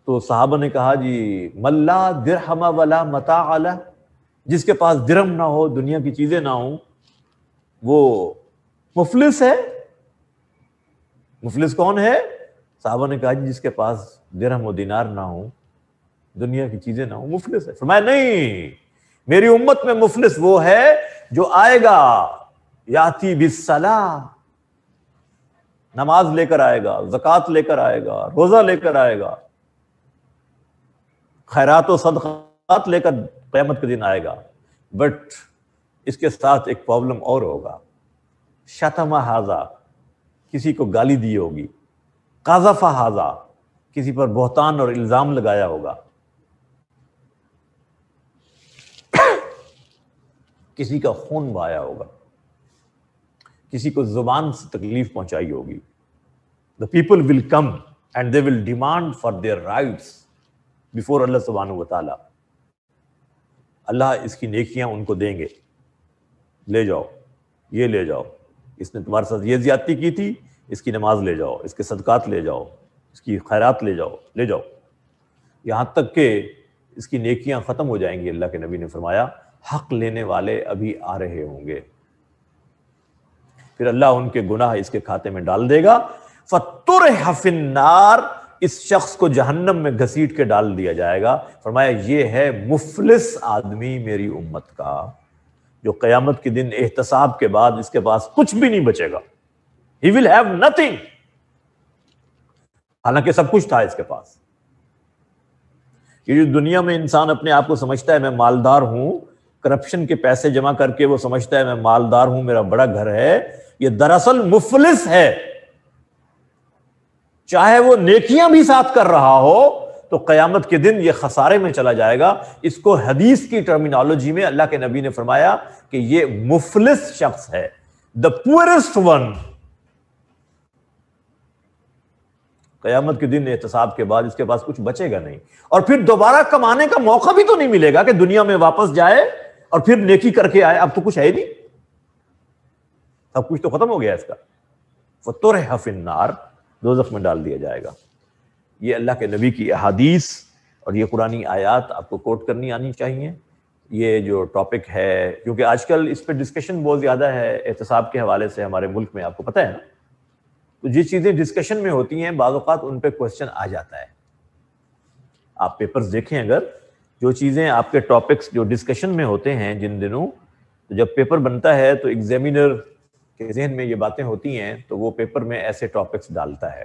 S1: تو صحابہ نے کہا جی من لا درہم ولا متاع لہ، جس کے پاس درہم نہ ہو، دنیا کی چیزیں نہ ہوں، وہ مفلس ہے. مفلس کون ہے؟ صحابہ نے کہا جی جس کے پاس درہم و دینار نہ ہوں، دنیا کی چیزیں نہ ہوں، مفلس ہے. فرمایا نہیں، میری امت میں مفلس وہ ہے جو آئے گا یاتی بالصلاۃ، نماز لے کر آئے گا، زکوٰۃ لے کر آئے گا، روزہ لے کر آئے گا، خیرات و صدقات صدقات لے کر قیامت کے دن آئے گا، بٹ اس کے ساتھ ایک پرابلم اور ہوگا، شتم ھذا، کسی کو گالی دی ہوگی، قذف ھذا، کسی پر بہتان اور الزام لگایا ہوگا، کسی کا خون بہایا ہوگا، کسی کو زبان سے تکلیف پہنچائی ہوگی. The people will come and they will demand for their rights before اللہ سبحانہ و تعالیٰ. اللہ اس کی نیکیاں ان کو دیں گے، لے جاؤ، یہ لے جاؤ، اس نے تمہارے ساتھ یہ زیادتی کی تھی، اس کی نماز لے جاؤ، اس کے صدقات لے جاؤ، اس کی خیرات لے جاؤ، لے جاؤ، یہاں تک کہ اس کی نیکیاں ختم ہو جائیں گی. اللہ کے نبی نے فرمایا حق لینے والے ابھی آ رہے ہوں گے، پھر اللہ ان کے گناہ اس کے کھاتے میں ڈال دے گا. فَطُرِحَ فِي النَّارِ، اس شخص کو جہنم میں گھسیٹ کے ڈال دیا جائے گا. فرمایا یہ ہے مفلس آدمی میری امت کا، جو قیامت کے دن احتساب کے بعد اس کے پاس کچھ بھی نہیں بچے گا. He will have nothing، حالانکہ سب کچھ تھا اس کے پاس. یہ جو دنیا میں انسان اپنے آپ کو سمجھتا ہے میں مالدار ہوں، کرپشن کے پیسے جمع کر کے وہ سمجھتا ہے میں مالدار ہوں، میرا بڑا گھر ہے، یہ دراصل مفلس ہے. چاہے وہ نیکیاں بھی ساتھ کر رہا ہو تو قیامت کے دن یہ خسارے میں چلا جائے گا. اس کو حدیث کی ٹرمینالوجی میں اللہ کے نبی نے فرمایا کہ یہ مفلس شخص ہے، the poorest one. قیامت کے دن احتساب کے بعد اس کے پاس کچھ بچے گا نہیں، اور پھر دوبارہ کمانے کا موقع بھی تو نہیں ملے گا کہ دنیا میں واپس جائے اور پھر نیکی کر کے آئے. اب تو کچھ ہے ہی نہیں، سب کچھ تو ختم ہو گیا اس کا. فَطُرِحَ فِي النَّارِ، دوزخ میں ڈال دیا جائے گا. یہ اللہ کے نبی کی احادیث اور یہ قرآنی آیات آپ کو کوٹ کرنی آنی چاہیے. یہ جو ٹاپک ہے، کیونکہ آج کل اس پہ ڈسکشن بہت زیادہ ہے احتساب کے حوالے سے ہمارے ملک میں، آپ کو پتہ ہے نا. تو جس چیزیں ڈسکشن میں ہوتی ہیں بعض اوقات ان پہ کوسچن آ جاتا ہے. آپ پیپرز دیکھیں، اگر جو چیزیں آپ کے ٹاپکس جو ڈسکشن میں ہوتے ہیں جن دنوں، تو جب پیپر بنتا ہے تو ایگزامینر کے ذہن میں یہ باتیں ہوتی ہیں تو وہ پیپر میں ایسے ٹاپکس ڈالتا ہے.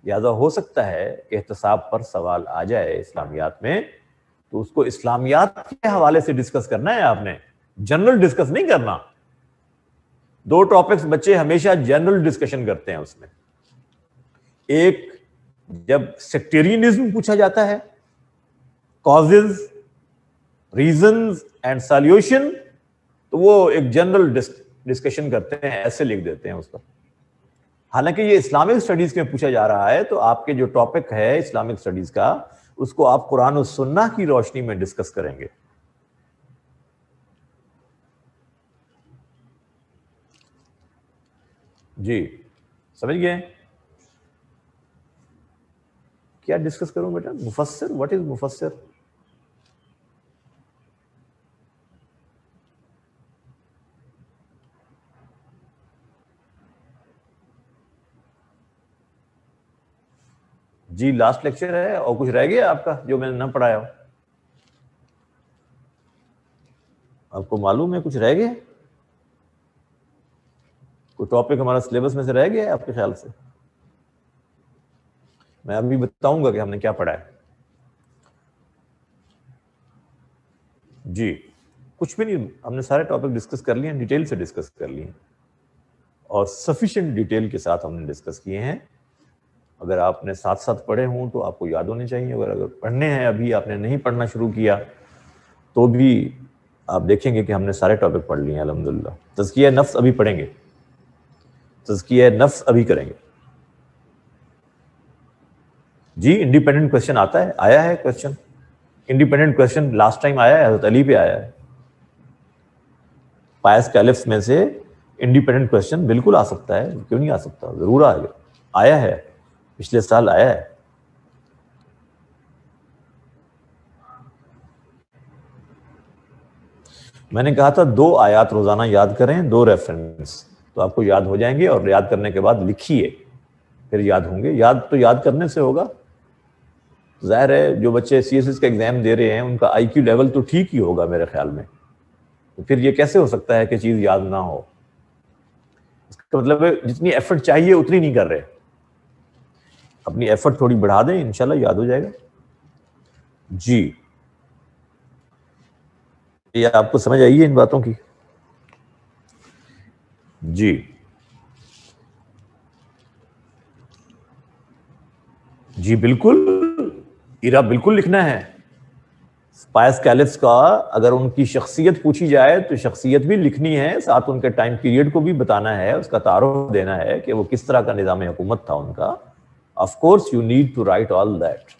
S1: لہٰذا ہو سکتا ہے احتساب پر سوال آ جائے اسلامیات میں، تو اس کو اسلامیات کے حوالے سے ڈسکس کرنا ہے، آپ نے جنرل ڈسکس نہیں کرنا. 2 ٹاپکس بچے ہمیشہ جنرل ڈسکشن کرتے ہیں اس میں. ایک جب سیکٹیرینزم پوچھا جاتا ہے، کازز، ریزنز اینڈ سالوشن، تو وہ ایک جنرل ڈسکشن کرتے ہیں، ایسے لکھ دیتے ہیں اس پر. حالانکہ یہ اسلامک اسٹڈیز میں پوچھا جا رہا ہے، تو آپ کے جو ٹاپک ہے اسلامک اسٹڈیز کا، اس کو آپ قرآن و سنہ کی روشنی میں ڈسکس کریں گے. جی سمجھ گئے؟ کیا ڈسکس کروں بیٹا؟ مفسر، واٹ از مفسر؟ جی لاسٹ لیکچر ہے، اور کچھ رہ گیا آپ کا جو میں نے نہ پڑھایا ہو؟ آپ کو معلوم ہے کچھ رہ گیا؟ کوئی ٹاپک ہمارا سلیبس میں سے رہ گیا ہے آپ کے خیال سے؟ میں ابھی بتاؤں گا کہ ہم نے کیا پڑھا ہے. جی کچھ بھی نہیں، ہم نے سارے ٹاپک ڈسکس کر لیے ہیں، ڈیٹیل سے ڈسکس کر لیے ہیں، اور سفیشینٹ ڈیٹیل کے ساتھ ہم نے ڈسکس کیے ہیں. اگر آپ نے ساتھ ساتھ پڑھے ہوں تو آپ کو یاد ہونے چاہیے. اگر پڑھنے ہیں، ابھی آپ نے نہیں پڑھنا شروع کیا، تو بھی آپ دیکھیں گے کہ ہم نے سارے ٹاپک پڑھ لیے ہیں الحمدللہ. تزکیہ نفس ابھی پڑھیں گے، تزکیہ نفس ابھی کریں گے. جی انڈیپینڈنٹ کوشچن آتا ہے، آیا ہے question, independent question last time آیا ہے، حضرت علی پہ آیا ہے. پائس کیلفس میں سے انڈیپینڈنٹ کوشچن بالکل آ سکتا ہے، کیوں نہیں آ سکتا؟ ضرور آیا ہے، پچھلے سال آیا ہے. میں نے کہا تھا 2 آیات روزانہ یاد کریں، 2 ریفرنس، تو آپ کو یاد ہو جائیں گے. اور یاد کرنے کے بعد لکھیے، پھر یاد ہوں گے. یاد تو یاد کرنے سے ہوگا. ظاہر ہے جو بچے CSS کا ایگزام دے رہے ہیں ان کا IQ لیول تو ٹھیک ہی ہوگا میرے خیال میں. تو پھر یہ کیسے ہو سکتا ہے کہ چیز یاد نہ ہو؟ اس کا مطلب ہے جتنی ایفرٹ چاہیے اتنی نہیں کر رہے. اپنی ایفرٹ تھوڑی بڑھا دیں، انشاءاللہ یاد ہو جائے گا. جی یہ آپ کو سمجھ آئی ہے ان باتوں کی؟ جی جی بالکل، ایرا بالکل لکھنا ہے. پائس کیلفس کا اگر ان کی شخصیت پوچھی جائے تو شخصیت بھی لکھنی ہے، ساتھ ان کے ٹائم پیریڈ کو بھی بتانا ہے، اس کا تعارف دینا ہے کہ وہ کس طرح کا نظام حکومت تھا ان کا. Of course you need to write all that.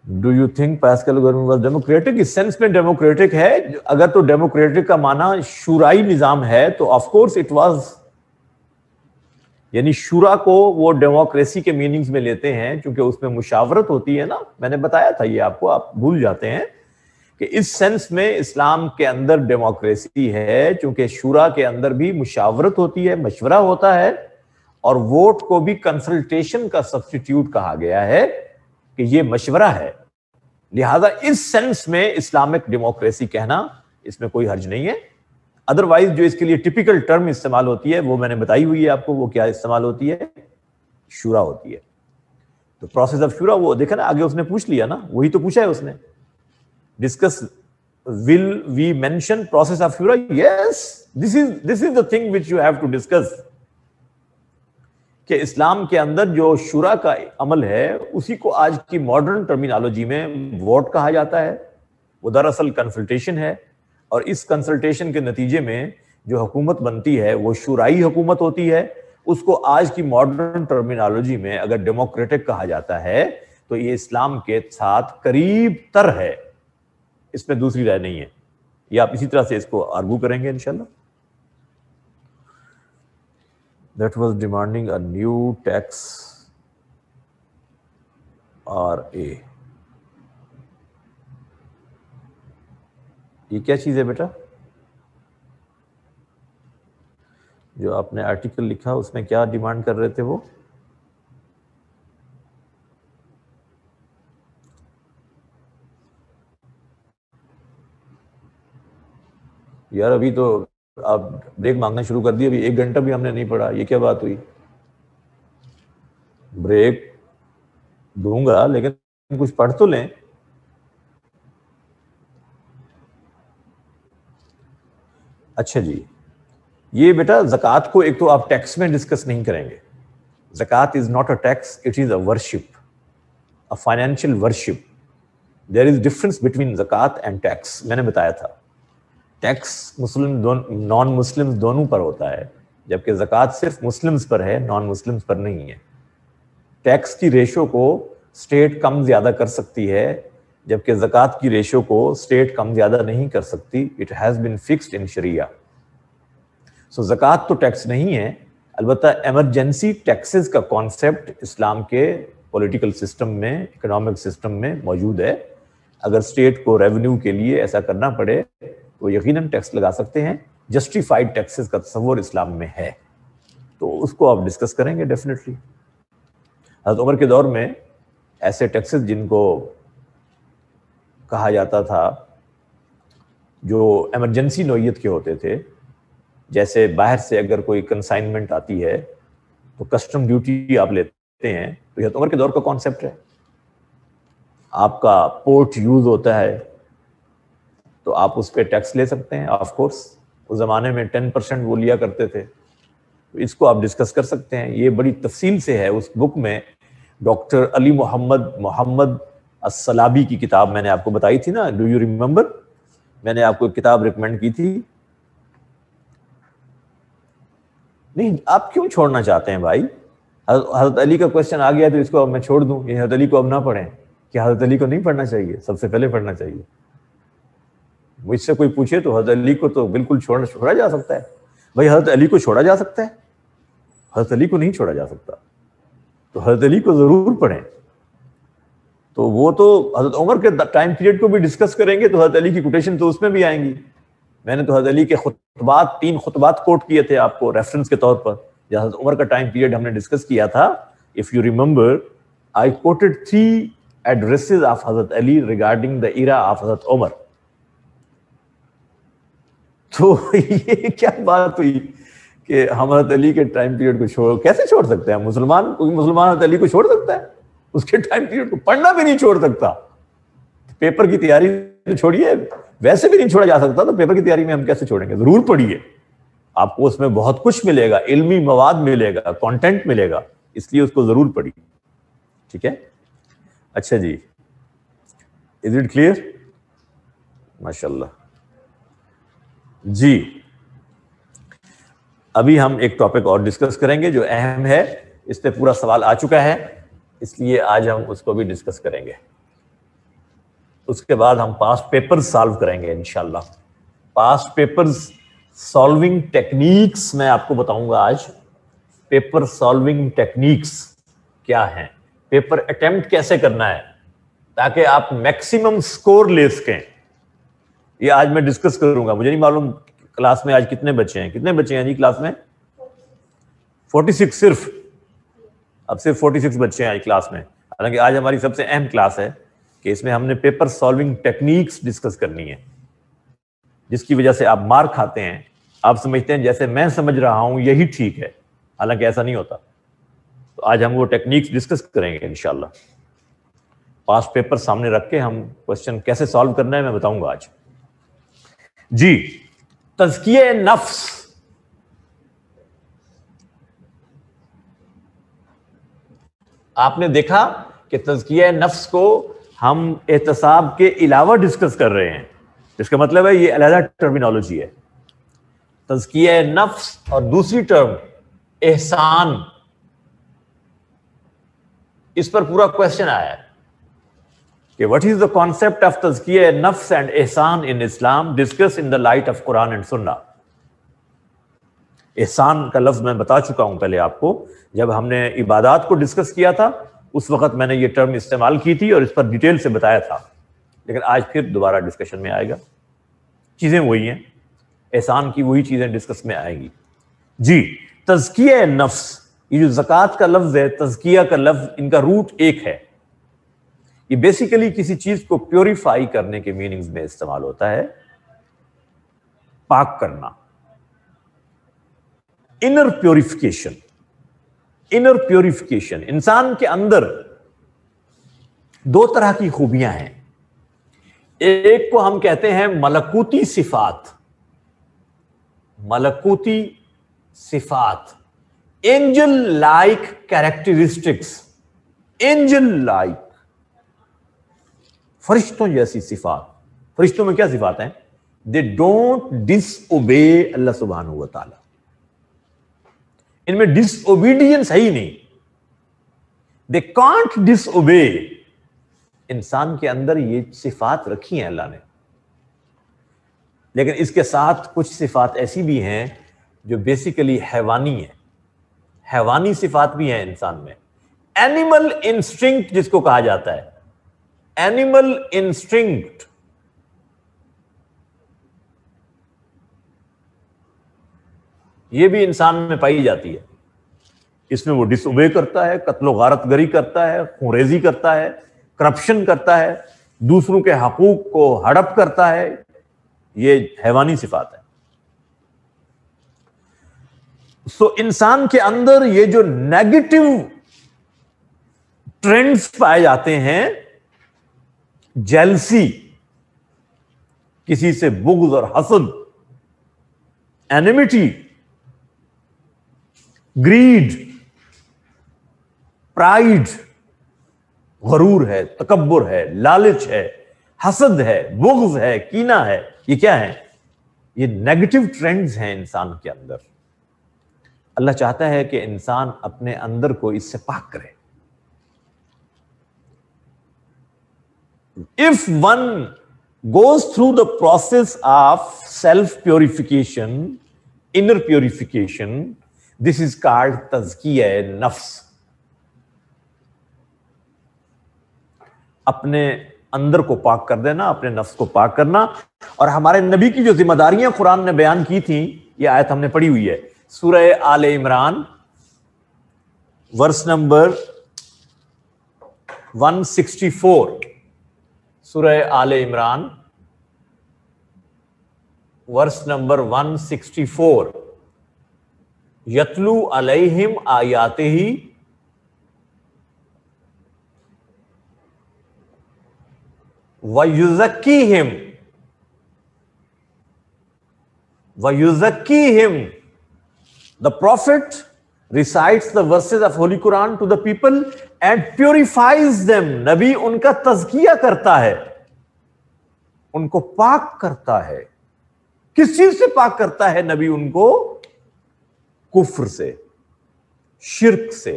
S1: Do you think Pascal government was democratic? اس سینس میں ڈیموکریٹک ہے. اگر تو ڈیموکریٹک کا معنی شورائی نظام ہے تو آف کورس اٹ واز، یعنی شورا کو وہ ڈیموکریسی کے میننگز میں لیتے ہیں چونکہ اس میں مشاورت ہوتی ہے نا. میں نے بتایا تھا یہ آپ کو، آپ بھول جاتے ہیں کہ اس سینس میں اسلام کے اندر ڈیموکریسی ہے چونکہ شورا کے اندر بھی مشاورت ہوتی ہے، مشورہ ہوتا ہے، اور ووٹ کو بھی کنسلٹیشن کا سبسٹیٹیوٹ کہا گیا ہے کہ یہ مشورہ ہے. لہذا اس سینس میں اسلامک ڈیموکریسی کہنا اس میں کوئی حرج نہیں ہے. ادروائز جو اس کے لیے ٹپیکل ٹرم استعمال ہوتی ہے وہ میں نے بتائی ہوئی ہے آپ کو، وہ کیا استعمال ہوتی ہے؟ شورا ہوتی ہے. تو پروسیس آف شورا وہ دیکھا نا آگے اس نے پوچھ لیا نا، وہی تو پوچھا ہے اس نے. Discuss will we mention process of شورا؟ Yes, this is the thing which you have to discuss, کہ اسلام کے اندر جو شورا کا عمل ہے اسی کو آج کی ماڈرن ٹرمینالوجی میں ووٹ کہا جاتا ہے. وہ دراصل کنسلٹیشن ہے، اور اس کنسلٹیشن کے نتیجے میں جو حکومت بنتی ہے وہ شورائی حکومت ہوتی ہے. اس کو آج کی ماڈرن ٹرمینالوجی میں اگر ڈیموکریٹک کہا جاتا ہے تو یہ اسلام کے ساتھ قریب تر ہے، اس میں دوسری رائے نہیں ہے. یہ آپ اسی طرح سے اس کو آرگو کریں گے انشاءاللہ. That was demanding a new tax RA. یہ کیا چیز ہے بیٹا جو آپ نے آرٹیکل لکھا، اس میں کیا ڈیمانڈ کر رہے تھے وہ؟ یار ابھی تو آپ بریک مانگنا شروع کر دی، ابھی 1 گھنٹہ بھی ہم نے نہیں پڑھا. یہ کیا بات ہوئی؟ بریک دوں گا لیکن کچھ پڑھ تو لیں. اچھا جی، یہ بیٹا زکوٰۃ کو ایک تو آپ ٹیکس میں ڈسکس نہیں کریں گے. زکوٰۃ is not a tax, it is a worship, a financial worship. There is difference between زکوٰۃ اینڈ ٹیکس. میں نے بتایا تھا ٹیکس مسلم نان مسلم دونوں پر ہوتا ہے، جبکہ زکوٰۃ صرف مسلمز پر ہے، نان مسلمز پر نہیں ہے. ٹیکس کی ریشو کو اسٹیٹ کم زیادہ کر سکتی ہے، جبکہ زکوٰۃ کی ریشو کو اسٹیٹ کم زیادہ نہیں کر سکتی. It has been fixed in شریعہ. سو زکوٰۃ تو ٹیکس نہیں ہے، البتہ ایمرجنسی ٹیکسز کا کانسیپٹ اسلام کے پولیٹیکل سسٹم میں، اکنامک سسٹم میں موجود ہے. اگر اسٹیٹ کو ریونیو کے لیے ایسا کرنا پڑے تو یقیناً ٹیکس لگا سکتے ہیں. جسٹیفائڈ ٹیکسز کا تصور اسلام میں ہے، تو اس کو آپ ڈسکس کریں گے ڈیفینیٹلی. حضرت عمر کے دور میں ایسے ٹیکسز جن کو کہا جاتا تھا جو ایمرجنسی نوعیت کے ہوتے تھے، جیسے باہر سے اگر کوئی کنسائنمنٹ آتی ہے تو کسٹم ڈیوٹی آپ لیتے ہیں، تو یہ عمر کے دور کا کانسیپٹ ہے. آپ کا پورٹ یوز ہوتا ہے تو آپ اس پہ ٹیکس لے سکتے ہیں. آف کورس اس زمانے میں 10% وہ لیا کرتے تھے، تو اس کو آپ ڈسکس کر سکتے ہیں. یہ بڑی تفصیل سے ہے اس بک میں. ڈاکٹر علی محمد السلابی کی کتاب میں نے آپ کو بتائی تھی نا، ڈو یو ریممبر؟ میں نے آپ کو کتاب ریکمینڈ کی تھی. نہیں، آپ کیوں چھوڑنا چاہتے ہیں بھائی؟ حضرت علی کا کوشچن آ گیا تو اس کو اب میں چھوڑ دوں؟ یہ حضرت علی کو اب نہ پڑھیں؟ کہ حضرت علی کو نہیں پڑھنا چاہیے؟ سب سے پہلے پڑھنا چاہیے. مجھ سے کوئی پوچھے تو حضرت علی کو تو بالکل چھوڑا جا سکتا ہے. بھائی حضرت علی کو چھوڑا جا سکتا ہے، حضرت علی کو نہیں چھوڑا جا سکتا. تو حضرت علی کو ضرور پڑھیں. تو وہ تو حضرت عمر کے ٹائم پیریڈ کو بھی ڈسکس کریں گے تو حضرت علی کی کوٹیشن تو اس میں بھی آئیں گی. میں نے تو حضرت علی کے خطبات 3 خطبات کوٹ کیے تھے آپ کو ریفرنس کے طور پر. جب حضرت عمر کا ٹائم پیریڈ ہم نے ڈسکس کیا تھا، if you remember, I quoted 3 addresses of حضرت علی ریگارڈنگ دا ایرا آف حضرت عمر. تو یہ کیا بات ہوئی کہ ہم حضرت علی کے ٹائم پیریڈ کو کیسے چھوڑ سکتے ہیں؟ مسلمان حضرت علی کو چھوڑ سکتا ہے؟ اس کے ٹائم پیریڈ کو پڑھنا بھی نہیں چھوڑ سکتا. پیپر کی تیاری تو چھوڑیے, ویسے بھی نہیں چھوڑا جا سکتا, تو پیپر کی تیاری میں ہم کیسے چھوڑیں گے؟ ضرور پڑھیے, آپ کو اس میں بہت کچھ ملے گا, علمی مواد ملے گا, کانٹینٹ ملے گا, اس لیے اس کو ضرور پڑھیے. ٹھیک ہے, اچھا جی, از اٹ کلیئر؟ ماشاء اللہ. جی, ابھی ہم ایک ٹاپک اور ڈسکس کریں گے جو اہم ہے, اس پہ پورا سوال آ چکا ہے, اس لیے آج ہم اس کو بھی ڈسکس کریں گے. اس کے بعد ہم پاسٹ پیپرز سالو کریں گے انشاءاللہ. پاسٹ پیپرز سالونگ ٹیکنیکس میں آپ کو بتاؤں گا آج. پیپر سالونگ ٹیکنیکس کیا ہیں, پیپر اٹیمپٹ کیسے کرنا ہے تاکہ آپ میکسیمم سکور لے سکیں, یہ آج میں ڈسکس کروں گا. مجھے نہیں معلوم کلاس میں آج کتنے بچے ہیں. کتنے بچے ہیں جی کلاس میں؟ 46 صرف. اب صرف 46 بچے ہیں آج کلاس میں. حالانکہ آج ہماری سب سے اہم کلاس ہے کہ اس میں ہم نے پیپر سالونگ ٹیکنیکس ڈسکس کرنی ہے, جس کی وجہ سے آپ مارک کھاتے ہیں. آپ سمجھتے ہیں جیسے میں سمجھ رہا ہوں یہی ٹھیک ہے, حالانکہ ایسا نہیں ہوتا. تو آج ہم وہ ٹیکنیکس ڈسکس کریں گے انشاءاللہ. پاسٹ پیپر سامنے رکھ کے ہم کوشچن کیسے سالو کرنا ہے میں بتاؤں گا آج. جی, تزکیہ نفس. آپ نے دیکھا کہ تزکیہ نفس کو ہم احتساب کے علاوہ ڈسکس کر رہے ہیں, اس کا مطلب ہے یہ علیحدہ ٹرمینالوجی ہے. تزکیہ نفس اور دوسری ٹرم احسان, اس پر پورا کوشچن آیا ہے کہ what is the concept of تزکیہ نفس and Ehsan in Islam discussed in the light of Quran and Sunnah. احسان کا لفظ میں بتا چکا ہوں پہلے آپ کو, جب ہم نے عبادات کو ڈسکس کیا تھا اس وقت میں نے یہ ٹرم استعمال کی تھی اور اس پر ڈیٹیل سے بتایا تھا, لیکن آج پھر دوبارہ ڈسکشن میں آئے گا. چیزیں وہی ہیں, احسان کی وہی چیزیں ڈسکس میں آئیں گی. جی, تزکیہ نفس, یہ جو زکوٰۃ کا لفظ ہے, تزکیہ کا لفظ, ان کا روٹ ایک ہے. یہ بیسیکلی کسی چیز کو پیوریفائی کرنے کے میننگز میں استعمال ہوتا ہے, پاک کرنا, انر پیوریفیکیشن. Inner purification. انسان کے اندر دو طرح کی خوبیاں ہیں. ایک کو ہم کہتے ہیں ملکوتی صفات, ملکوتی صفات, angel like characteristics. Angel like, فرشتوں جیسی صفات. فرشتوں میں کیا صفات ہیں؟ دے ڈونٹ ڈس اوبے اللہ سبحانہ و تعالی. ان میں ڈس اوبیڈینس ہے ہی نہیں. They can't disobey. انسان کے اندر یہ صفات رکھی ہیں اللہ نے, لیکن اس کے ساتھ کچھ صفات ایسی بھی ہیں جو بیسیکلی حیوانی ہیں. حیوانی صفات بھی ہیں انسان میں. اینیمل انسٹنکٹ جس کو کہا جاتا ہے, اینیمل انسٹنکٹ. یہ بھی انسان میں پائی جاتی ہے. اس میں وہ ڈس اوبے کرتا ہے, قتل و غارت گری کرتا ہے, خونریزی کرتا ہے, کرپشن کرتا ہے, دوسروں کے حقوق کو ہڑپ کرتا ہے. یہ حیوانی صفات ہے. سو انسان کے اندر یہ جو نیگیٹو ٹرینڈز پائے جاتے ہیں, جیلسی, کسی سے بغض اور حسد, اینیمیٹی, گریڈ, پرائیڈ, غرور ہے, تکبر ہے, لالچ ہے, حسد ہے, بغض ہے, کینہ ہے, یہ کیا ہے؟ یہ نیگیٹو ٹرینڈز ہیں انسان کے اندر. اللہ چاہتا ہے کہ انسان اپنے اندر کو اس سے پاک کرے. If one goes through the process of self-purification, inner purification, this is called tazkiyah nafs. اپنے اندر کو پاک کر دینا, اپنے نفس کو پاک کرنا. اور ہمارے نبی کی جو ذمہ داریاں قرآن نے بیان کی تھیں, یہ آیت ہم نے پڑھی ہوئی ہے, سورہ آل عمران ورس نمبر 164. سورہ آل عمران ورس نمبر 164. یتلو علیہم آیاتہ وَيُزَكِّيهِمْ وَيُزَكِّيهِمْ. The prophet recites the verses of Holy Quran to the people and purifies them. نبی ان کا تزکیہ کرتا ہے, ان کو پاک کرتا ہے. کس چیز سے پاک کرتا ہے نبی ان کو؟ کفر سے, شرک سے,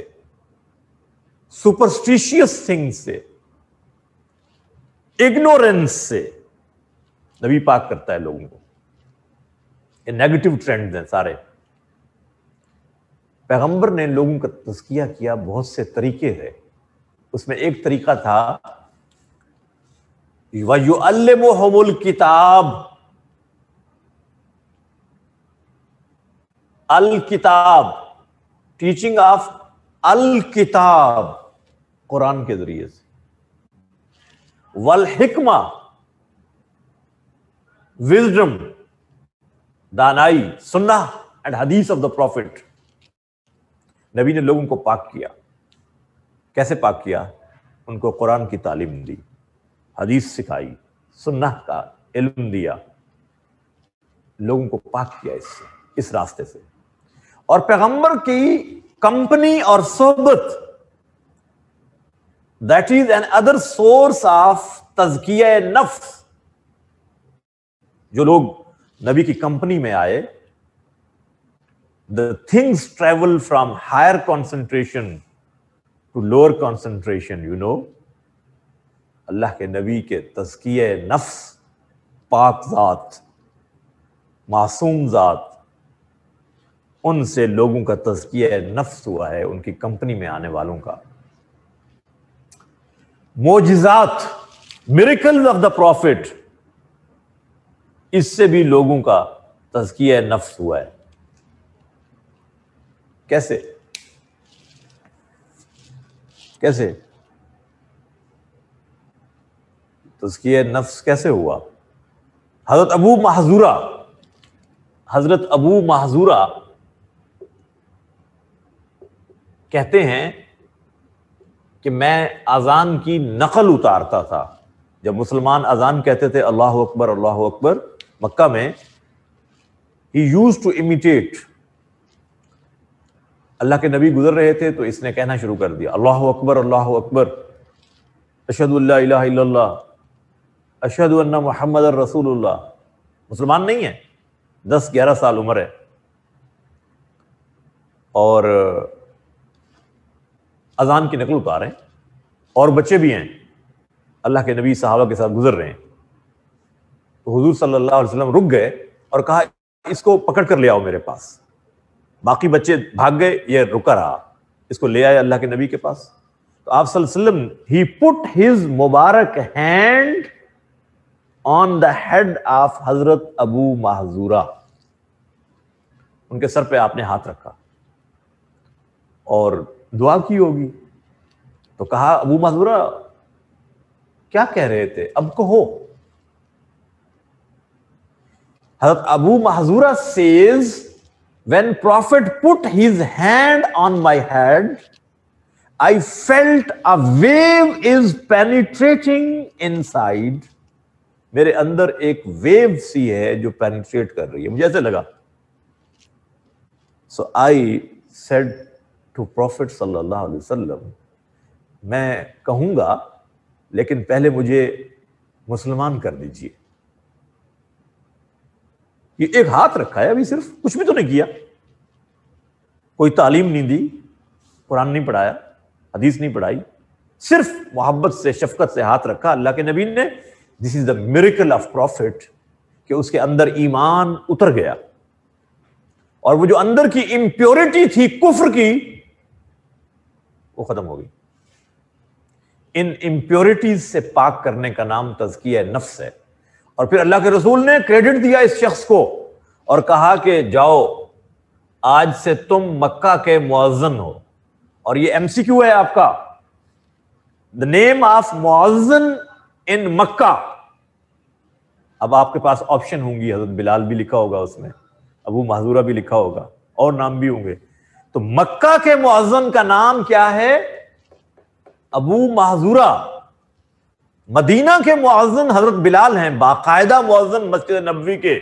S1: سپرسٹیشیس تھنگ سے, اگنورینس سے نبی پاک کرتا ہے لوگوں کو. یہ نیگیٹو ٹرینڈز ہیں سارے. پیغمبر نے لوگوں کا تزکیہ کیا, بہت سے طریقے تھے. اس میں ایک طریقہ تھا وَيُعَلِّمُهُمُ الْكِتَابَ. الکتاب, ٹیچنگ آف الکتاب, قرآن کے ذریعے سے. والحکمہ, وزڈم, دانائی, سنہ اینڈ حدیث آف دا پروفٹ. نبی نے لوگوں کو پاک کیا. کیسے پاک کیا؟ ان کو قرآن کی تعلیم دی, حدیث سکھائی, سنہ کا علم دیا, لوگوں کو پاک کیا اس سے, اس راستے سے. اور پیغمبر کی کمپنی اور صحبت, that is another source of تزکیہ نفس. جو لوگ نبی کی کمپنی میں آئے, the things travel from higher concentration to lower concentration, you know. اللہ کے نبی کے تزکیہ نفس, پاک ذات, معصوم ذات, ان سے لوگوں کا تزکیہ نفس ہوا ہے, ان کی کمپنی میں آنے والوں کا. معجزات, miracles of the prophet, اس سے بھی لوگوں کا تزکیہ نفس ہوا ہے. کیسے کیسے تزکیہ نفس کیسے ہوا؟ حضرت ابو محذورہ کہتے ہیں کہ میں اذان کی نقل اتارتا تھا. جب مسلمان اذان کہتے تھے اللہ اکبر اللہ اکبر مکہ میں, he used to imitate. اللہ کے نبی گزر رہے تھے تو اس نے کہنا شروع کر دیا اللہ اکبر اللہ اکبر, اشہد ان لا الہ الا اللہ, اشہد ان محمد رسول اللہ. مسلمان نہیں ہے, 10-11 سال عمر ہے, اور اذان کی نقل اتار رہے ہیں, اور بچے بھی ہیں. اللہ کے نبی صحابہ کے ساتھ گزر رہے ہیں. تو حضور صلی اللہ علیہ وسلم رک گئے اور کہا اس کو پکڑ کر لے آؤ میرے پاس. باقی بچے بھاگ گئے, یہ رکا رہا, اس کو لے آئے اللہ کے نبی کے پاس. تو آپ صلی اللہ علیہ وسلم he put his Mubarak hand on the head of حضرت ابو محذورہ. ان کے سر پہ آپ نے ہاتھ رکھا اور دعا کی ہوگی. تو کہا ابو محذورہ کیا کہہ رہے تھے, اب کہو. حضرت ابو Mahdhura says when prophet put his hand on my head I felt a wave is penetrating inside. میرے اندر ایک ویو سی ہے جو پینیٹریٹ کر رہی ہے, مجھے ایسے لگا. So I said to Prophet صلی اللہ علیہ وسلم, میں کہوں گا لیکن پہلے مجھے مسلمان کر دیجیے. یہ ایک ہاتھ رکھا ہے, ابھی صرف کچھ بھی تو نہیں کیا, کوئی تعلیم نہیں دی, قرآن نہیں پڑھایا, حدیث نہیں پڑھائی, صرف محبت سے شفقت سے ہاتھ رکھا اللہ کے نبی نے. دس is the miracle of profit, کہ اس کے اندر ایمان اتر گیا, اور وہ جو اندر کی امپیورٹی تھی کفر کی وہ ختم ہو گئی. ان امپیورٹیز سے پاک کرنے کا نام تزکیہ نفس ہے. اور پھر اللہ کے رسول نے کریڈٹ دیا اس شخص کو اور کہا کہ جاؤ آج سے تم مکہ کے مؤذن ہو. اور یہ ایم سی کیو ہے آپ کا, دا نیم آف مؤذن ان مکہ. اب آپ کے پاس آپشن ہوں گی, حضرت بلال بھی لکھا ہوگا اس میں, ابو محذورہ بھی لکھا ہوگا, اور نام بھی ہوں گے. تو مکہ کے مؤذن کا نام کیا ہے؟ ابو محذورہ. مدینہ کے مؤذن حضرت بلال ہیں، باقاعدہ مؤذن مسجد نبوی کے،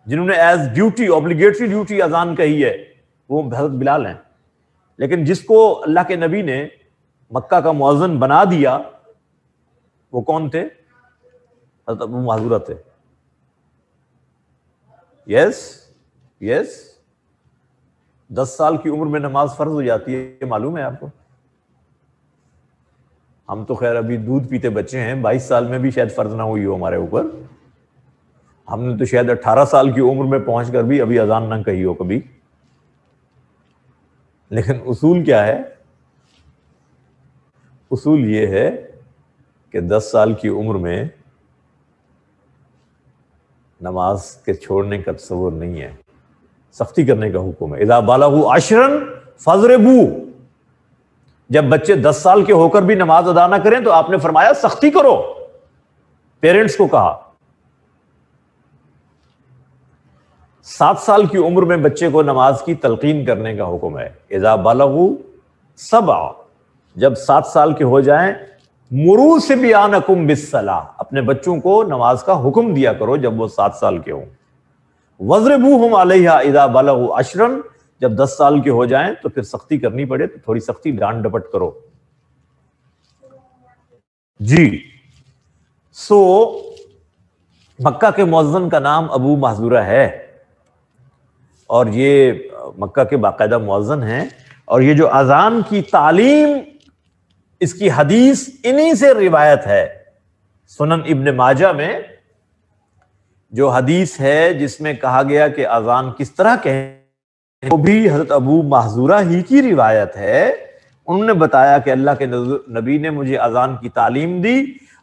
S1: جنہوں نے ایز ڈیوٹی، اوبلیگیٹری ڈیوٹی اذان کہی ہے، وہ حضرت بلال ہیں۔ لیکن جس کو اللہ کے نبی نے مکہ کا مؤذن بنا دیا وہ کون تھے؟ حضرت ابو محذورہ تھے۔ یس 10 سال کی عمر میں نماز فرض ہو جاتی ہے، یہ معلوم ہے آپ کو؟ ہم تو خیر ابھی دودھ پیتے بچے ہیں، 22 سال میں بھی شاید فرض نہ ہوئی ہو ہمارے اوپر، ہم نے تو شاید 18 سال کی عمر میں پہنچ کر بھی ابھی اذان نہ کہی ہو کبھی۔ لیکن اصول کیا ہے؟ اصول یہ ہے کہ 10 سال کی عمر میں نماز کے چھوڑنے کا تصور نہیں ہے، سختی کرنے کا حکم ہے۔ اذا بالغوا 10 فاضربوا، جب بچے 10 سال کے ہو کر بھی نماز ادا نہ کریں تو آپ نے فرمایا سختی کرو، پیرنٹس کو کہا۔ 7 سال کی عمر میں بچے کو نماز کی تلقین کرنے کا حکم ہے۔ اذا بالغوا 7، جب 7 سال کے ہو جائیں، مروا صبیانکم بالصلاۃ، اپنے بچوں کو نماز کا حکم دیا کرو جب وہ 7 سال کے ہوں۔ وَاضْرِبُوهُمْ عَلَيْهَا اِذَا بَلَغُوا 10، جب 10 سال کے ہو جائیں تو پھر سختی کرنی پڑے تو تھوڑی سختی، ڈانٹ ڈپٹ کرو۔ جی سو مکہ کے مؤذن کا نام ابو محذورہ ہے، اور یہ مکہ کے باقاعدہ مؤذن ہیں، اور یہ جو اذان کی تعلیم، اس کی حدیث انہی سے روایت ہے۔ سنن ابن ماجہ میں جو حدیث ہے جس میں کہا گیا کہ اذان کس طرح کہیں، وہ بھی حضرت ابو محذورہ ہی کی روایت ہے۔ انہوں نے بتایا کہ اللہ کے نبی نے مجھے اذان کی تعلیم دی،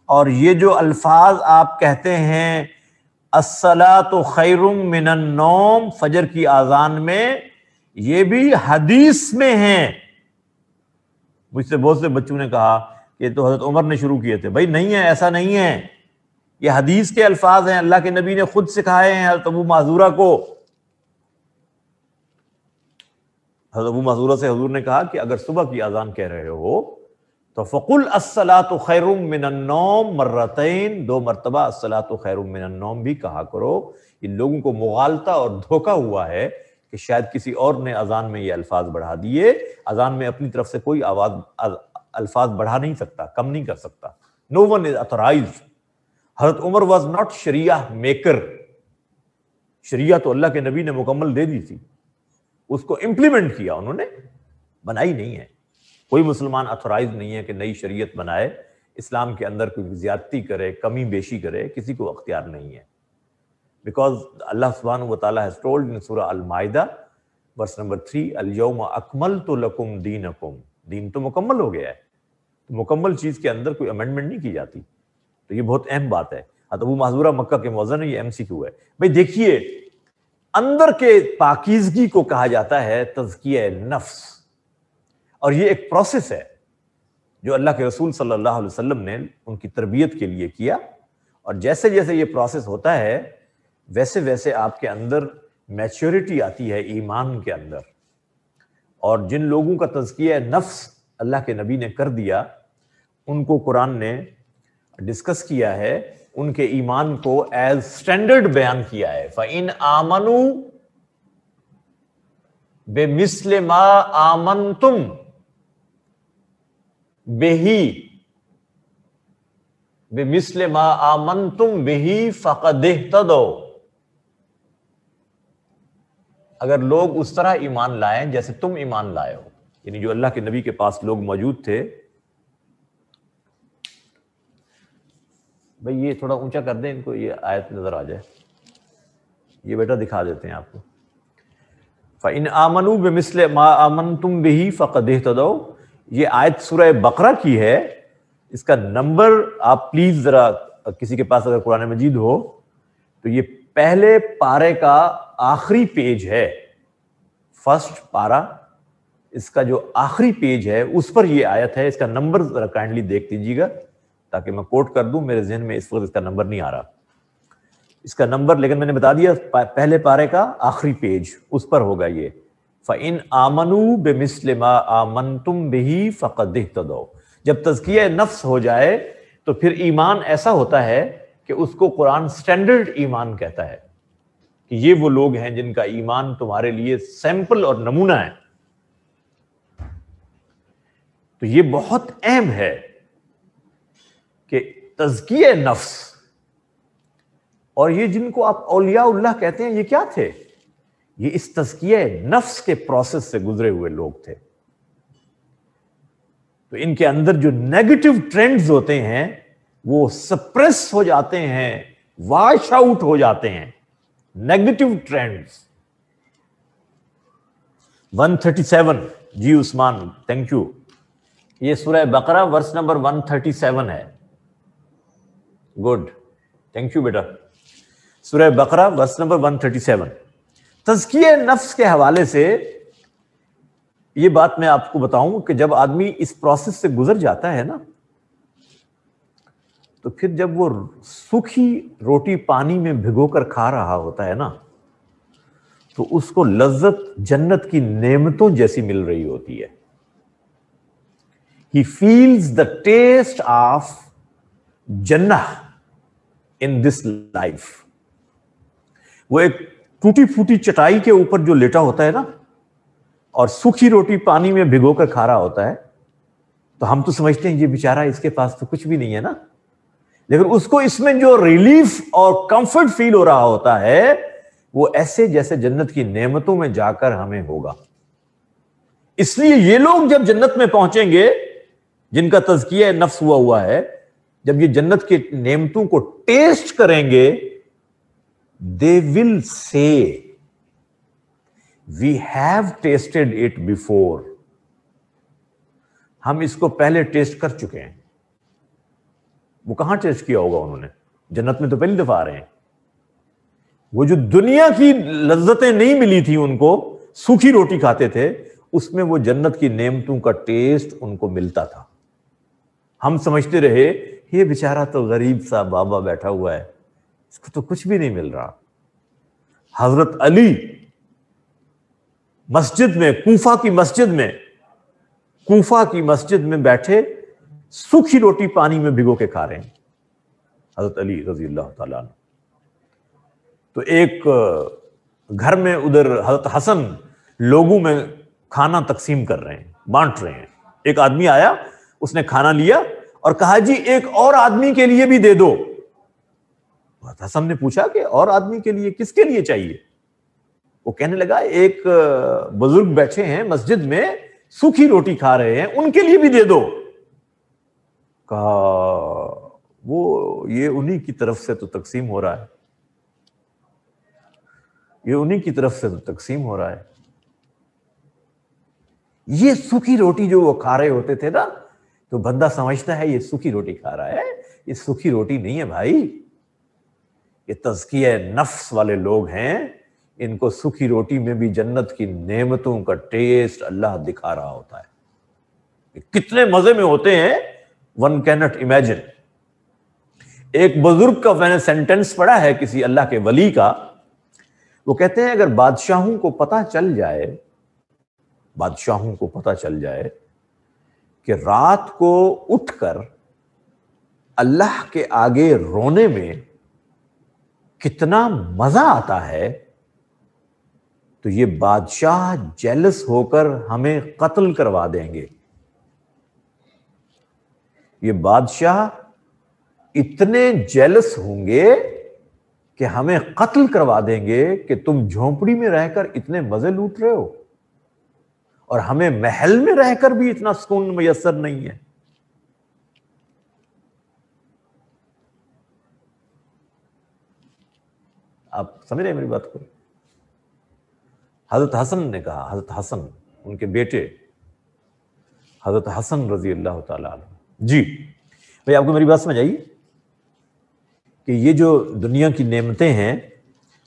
S1: اور یہ جو الفاظ آپ کہتے ہیں الصلاۃ خیر من النوم فجر کی اذان میں، یہ بھی حدیث میں ہیں۔ مجھ سے بہت سے بچوں نے کہا کہ یہ تو حضرت عمر نے شروع کیے تھے۔ بھائی نہیں ہے، ایسا نہیں ہے، یہ حدیث کے الفاظ ہیں، اللہ کے نبی نے خود سکھائے ہیں حضرت ابو محذورہ کو۔ حضرت ابو محذورہ سے حضور نے کہا کہ اگر صبح کی اذان کہہ رہے ہو تو فقل الصلاۃ خیر من النوم مرتین، 2 مرتبہ الصلاۃ خیر من النوم بھی کہا کرو۔ ان لوگوں کو مغالطہ اور دھوکہ ہوا ہے کہ شاید کسی اور نے اذان میں یہ الفاظ بڑھا دیے۔ اذان میں اپنی طرف سے کوئی الفاظ بڑھا نہیں سکتا، کم نہیں کر سکتا۔ No one is authorized۔ حضرت عمر واز ناٹ شریعہ میکر، شریعہ تو اللہ کے نبی نے مکمل دے دی تھی، اس کو امپلیمنٹ کیا انہوں نے، بنائی نہیں ہے۔ کوئی مسلمان اتھورائز نہیں ہے کہ نئی شریعت بنائے، اسلام کے اندر کوئی زیادتی کرے، کمی بیشی کرے، کسی کو اختیار نہیں ہے۔ بیکاز اللہ سبحانہ وتعالیٰ has told in سورہ المائدہ verse number 3 الیوم اکملت لکم دینکم، دین تو مکمل ہو گیا ہے، تو مکمل چیز کے اندر کوئی امینڈمنٹ نہیں کی جاتی۔ تو یہ بہت اہم بات ہے۔ ابو محذورہ مکہ کے مؤذن، یہ MCQ ہے۔ بھئی دیکھیے، اندر کے پاکیزگی کو کہا جاتا ہے تزکیہ نفس، اور یہ ایک پروسیس ہے جو اللہ کے رسول صلی اللہ علیہ وسلم نے ان کی تربیت کے لیے کیا، اور جیسے جیسے یہ پروسیس ہوتا ہے ویسے ویسے آپ کے اندر میچورٹی آتی ہے ایمان کے اندر۔ اور جن لوگوں کا تزکیہ نفس اللہ کے نبی نے کر دیا، ان کو قرآن نے ڈسکس کیا ہے، ان کے ایمان کو ایز سٹینڈرڈ بیان کیا ہے۔ فَإِنْ آمَنُوا بِمِثْلِ مَا آمَنْتُمْ بِهِ بِمِثْلِ مَا آمَنْتُمْ بِهِ فَقَدِ اهْتَدَوْا، اگر لوگ اس طرح ایمان لائیں جیسے تم ایمان لائے ہو، یعنی جو اللہ کے نبی کے پاس لوگ موجود تھے۔ بھئی یہ تھوڑا اونچا کر دیں ان کو، یہ آیت نظر آ جائے، یہ بیٹا دکھا دیتے ہیں آپ کو۔ فَإِنْ آمَنُوا بِمِثْلِ مَا آمَنْتُمْ بِهِ فَقَدِ اهْتَدَوْا، یہ آیت سورہ بقرہ کی ہے۔ اس کا نمبر آپ پلیز ذرا، کسی کے پاس اگر قرآن مجید ہو تو یہ پہلے پارے کا آخری پیج ہے، فرسٹ پارا، اس کا جو آخری پیج ہے اس پر یہ آیت ہے۔ اس کا نمبر ذرا کائنڈلی دیکھ لیجیے گا تاکہ میں کوٹ کر دوں، میرے ذہن میں اس وقت اس کا نمبر نہیں آ رہا، اس کا نمبر، لیکن میں نے بتا دیا پہلے پارے کا آخری پیج، اس پر ہوگا یہ۔ فَإِنْ آمَنُوا بِمِثْلِ مَا آمَنْتُمْ بِهِ فَقَدِ اهْتَدَوْا، جب تزکیہ نفس ہو جائے تو پھر ایمان ایسا ہوتا ہے کہ اس کو قرآن سٹینڈرڈ ایمان کہتا ہے کہ یہ وہ لوگ ہیں جن کا ایمان تمہارے لیے سیمپل اور نمونہ ہے. تو یہ بہت اہم ہے کہ تزکیہ نفس، اور یہ جن کو آپ اولیاء اللہ کہتے ہیں یہ کیا تھے؟ یہ اس تزکیہ نفس کے پروسیس سے گزرے ہوئے لوگ تھے. تو ان کے اندر جو نیگیٹو ٹرینڈز ہوتے ہیں وہ سپریس ہو جاتے ہیں، واش آؤٹ ہو جاتے ہیں. Negative trends. 137 ji Usman thank you. یہ سورہ بقرہ ورس نمبر 137 ہے. گڈ تھینک یو بیٹا. Surah Baqarah verse number 137. تزکیہ نفس کے حوالے سے یہ بات میں آپ کو بتاؤں کہ جب آدمی اس پروسیس سے گزر جاتا ہے نا تو پھر جب وہ سوکھی روٹی پانی میں بھگو کر کھا رہا ہوتا ہے نا تو اس کو لذت جنت کی نعمتوں جیسی مل رہی ہوتی ہے. He feels the taste of Jannah in this life. وہ ایک ٹوٹی پھوٹی چٹائی کے اوپر جو لیٹا ہوتا ہے نا اور سوکھی روٹی پانی میں بھگو کر کھا رہا ہوتا ہے تو ہم تو سمجھتے ہیں یہ بیچارہ اس کے پاس تو کچھ بھی نہیں ہے نا، لیکن اس کو اس میں جو ریلیف اور کمفرٹ فیل ہو رہا ہوتا ہے وہ ایسے جیسے جنت کی نعمتوں میں جا کر ہمیں ہوگا. اس لیے یہ لوگ جب جنت میں پہنچیں گے جن کا تزکیہ نفس ہوا ہے، جب یہ جنت کی نعمتوں کو ٹیسٹ کریں گے they will say we have tasted it before. ہم اس کو پہلے ٹیسٹ کر چکے ہیں. وہ کہاں ٹیسٹ کیا ہوگا انہوں نے؟ جنت میں تو پہلی دفعہ آ رہے ہیں. وہ جو دنیا کی لذتیں نہیں ملی تھی ان کو، سوکھی روٹی کھاتے تھے، اس میں وہ جنت کی نعمتوں کا ٹیسٹ ان کو ملتا تھا. ہم سمجھتے رہے یہ بیچارہ تو غریب سا بابا بیٹھا ہوا ہے، اس کو تو کچھ بھی نہیں مل رہا. حضرت علی مسجد میں، کوفہ کی مسجد میں بیٹھے سوکھی روٹی پانی میں بھگو کے کھا رہے ہیں حضرت علی رضی اللہ تعالیٰ عنہ. تو ایک گھر میں ادھر حضرت حسن لوگوں میں کھانا تقسیم کر رہے ہیں، بانٹ رہے ہیں. ایک آدمی آیا، اس نے کھانا لیا اور کہا جی ایک اور آدمی کے لیے بھی دے دو. حضرت حسن نے پوچھا کہ اور آدمی کے لیے کس کے لیے چاہیے؟ وہ کہنے لگا ایک بزرگ بیٹھے ہیں مسجد میں، سوکھی روٹی کھا رہے ہیں، ان کے لیے بھی دے دو. کہا وہ یہ انہی کی طرف سے تو تقسیم ہو رہا ہے، یہ انہی کی طرف سے تو تقسیم ہو رہا ہے. یہ سوکھی روٹی جو وہ کھا رہے ہوتے تھے نا تو بندہ سمجھتا ہے یہ سوکھی روٹی کھا رہا ہے، یہ سوکھی روٹی نہیں ہے بھائی، یہ تزکیہ نفس والے لوگ ہیں. ان کو سوکھی روٹی میں بھی جنت کی نعمتوں کا ٹیسٹ اللہ دکھا رہا ہوتا ہے. کتنے مزے میں ہوتے ہیں ون کینٹ امیجن. ایک بزرگ کا میں نے سینٹنس پڑھا ہے کسی اللہ کے ولی کا. وہ کہتے ہیں اگر بادشاہوں کو پتہ چل جائے کہ رات کو اٹھ کر اللہ کے آگے رونے میں کتنا مزہ آتا ہے تو یہ بادشاہ جیلس ہو کر ہمیں قتل کروا دیں گے. یہ بادشاہ اتنے جیلس ہوں گے کہ ہمیں قتل کروا دیں گے کہ تم جھونپڑی میں رہ کر اتنے مزے لوٹ رہے ہو اور ہمیں محل میں رہ کر بھی اتنا سکون میسر نہیں ہے. آپ سمجھ رہے ہیں میری بات کو؟ حضرت حسن نے کہا، حضرت حسن ان کے بیٹے حضرت حسن رضی اللہ تعالیٰ عنہ. جی بھائی آپ کو میری بات سمجھ آئی کہ یہ جو دنیا کی نعمتیں ہیں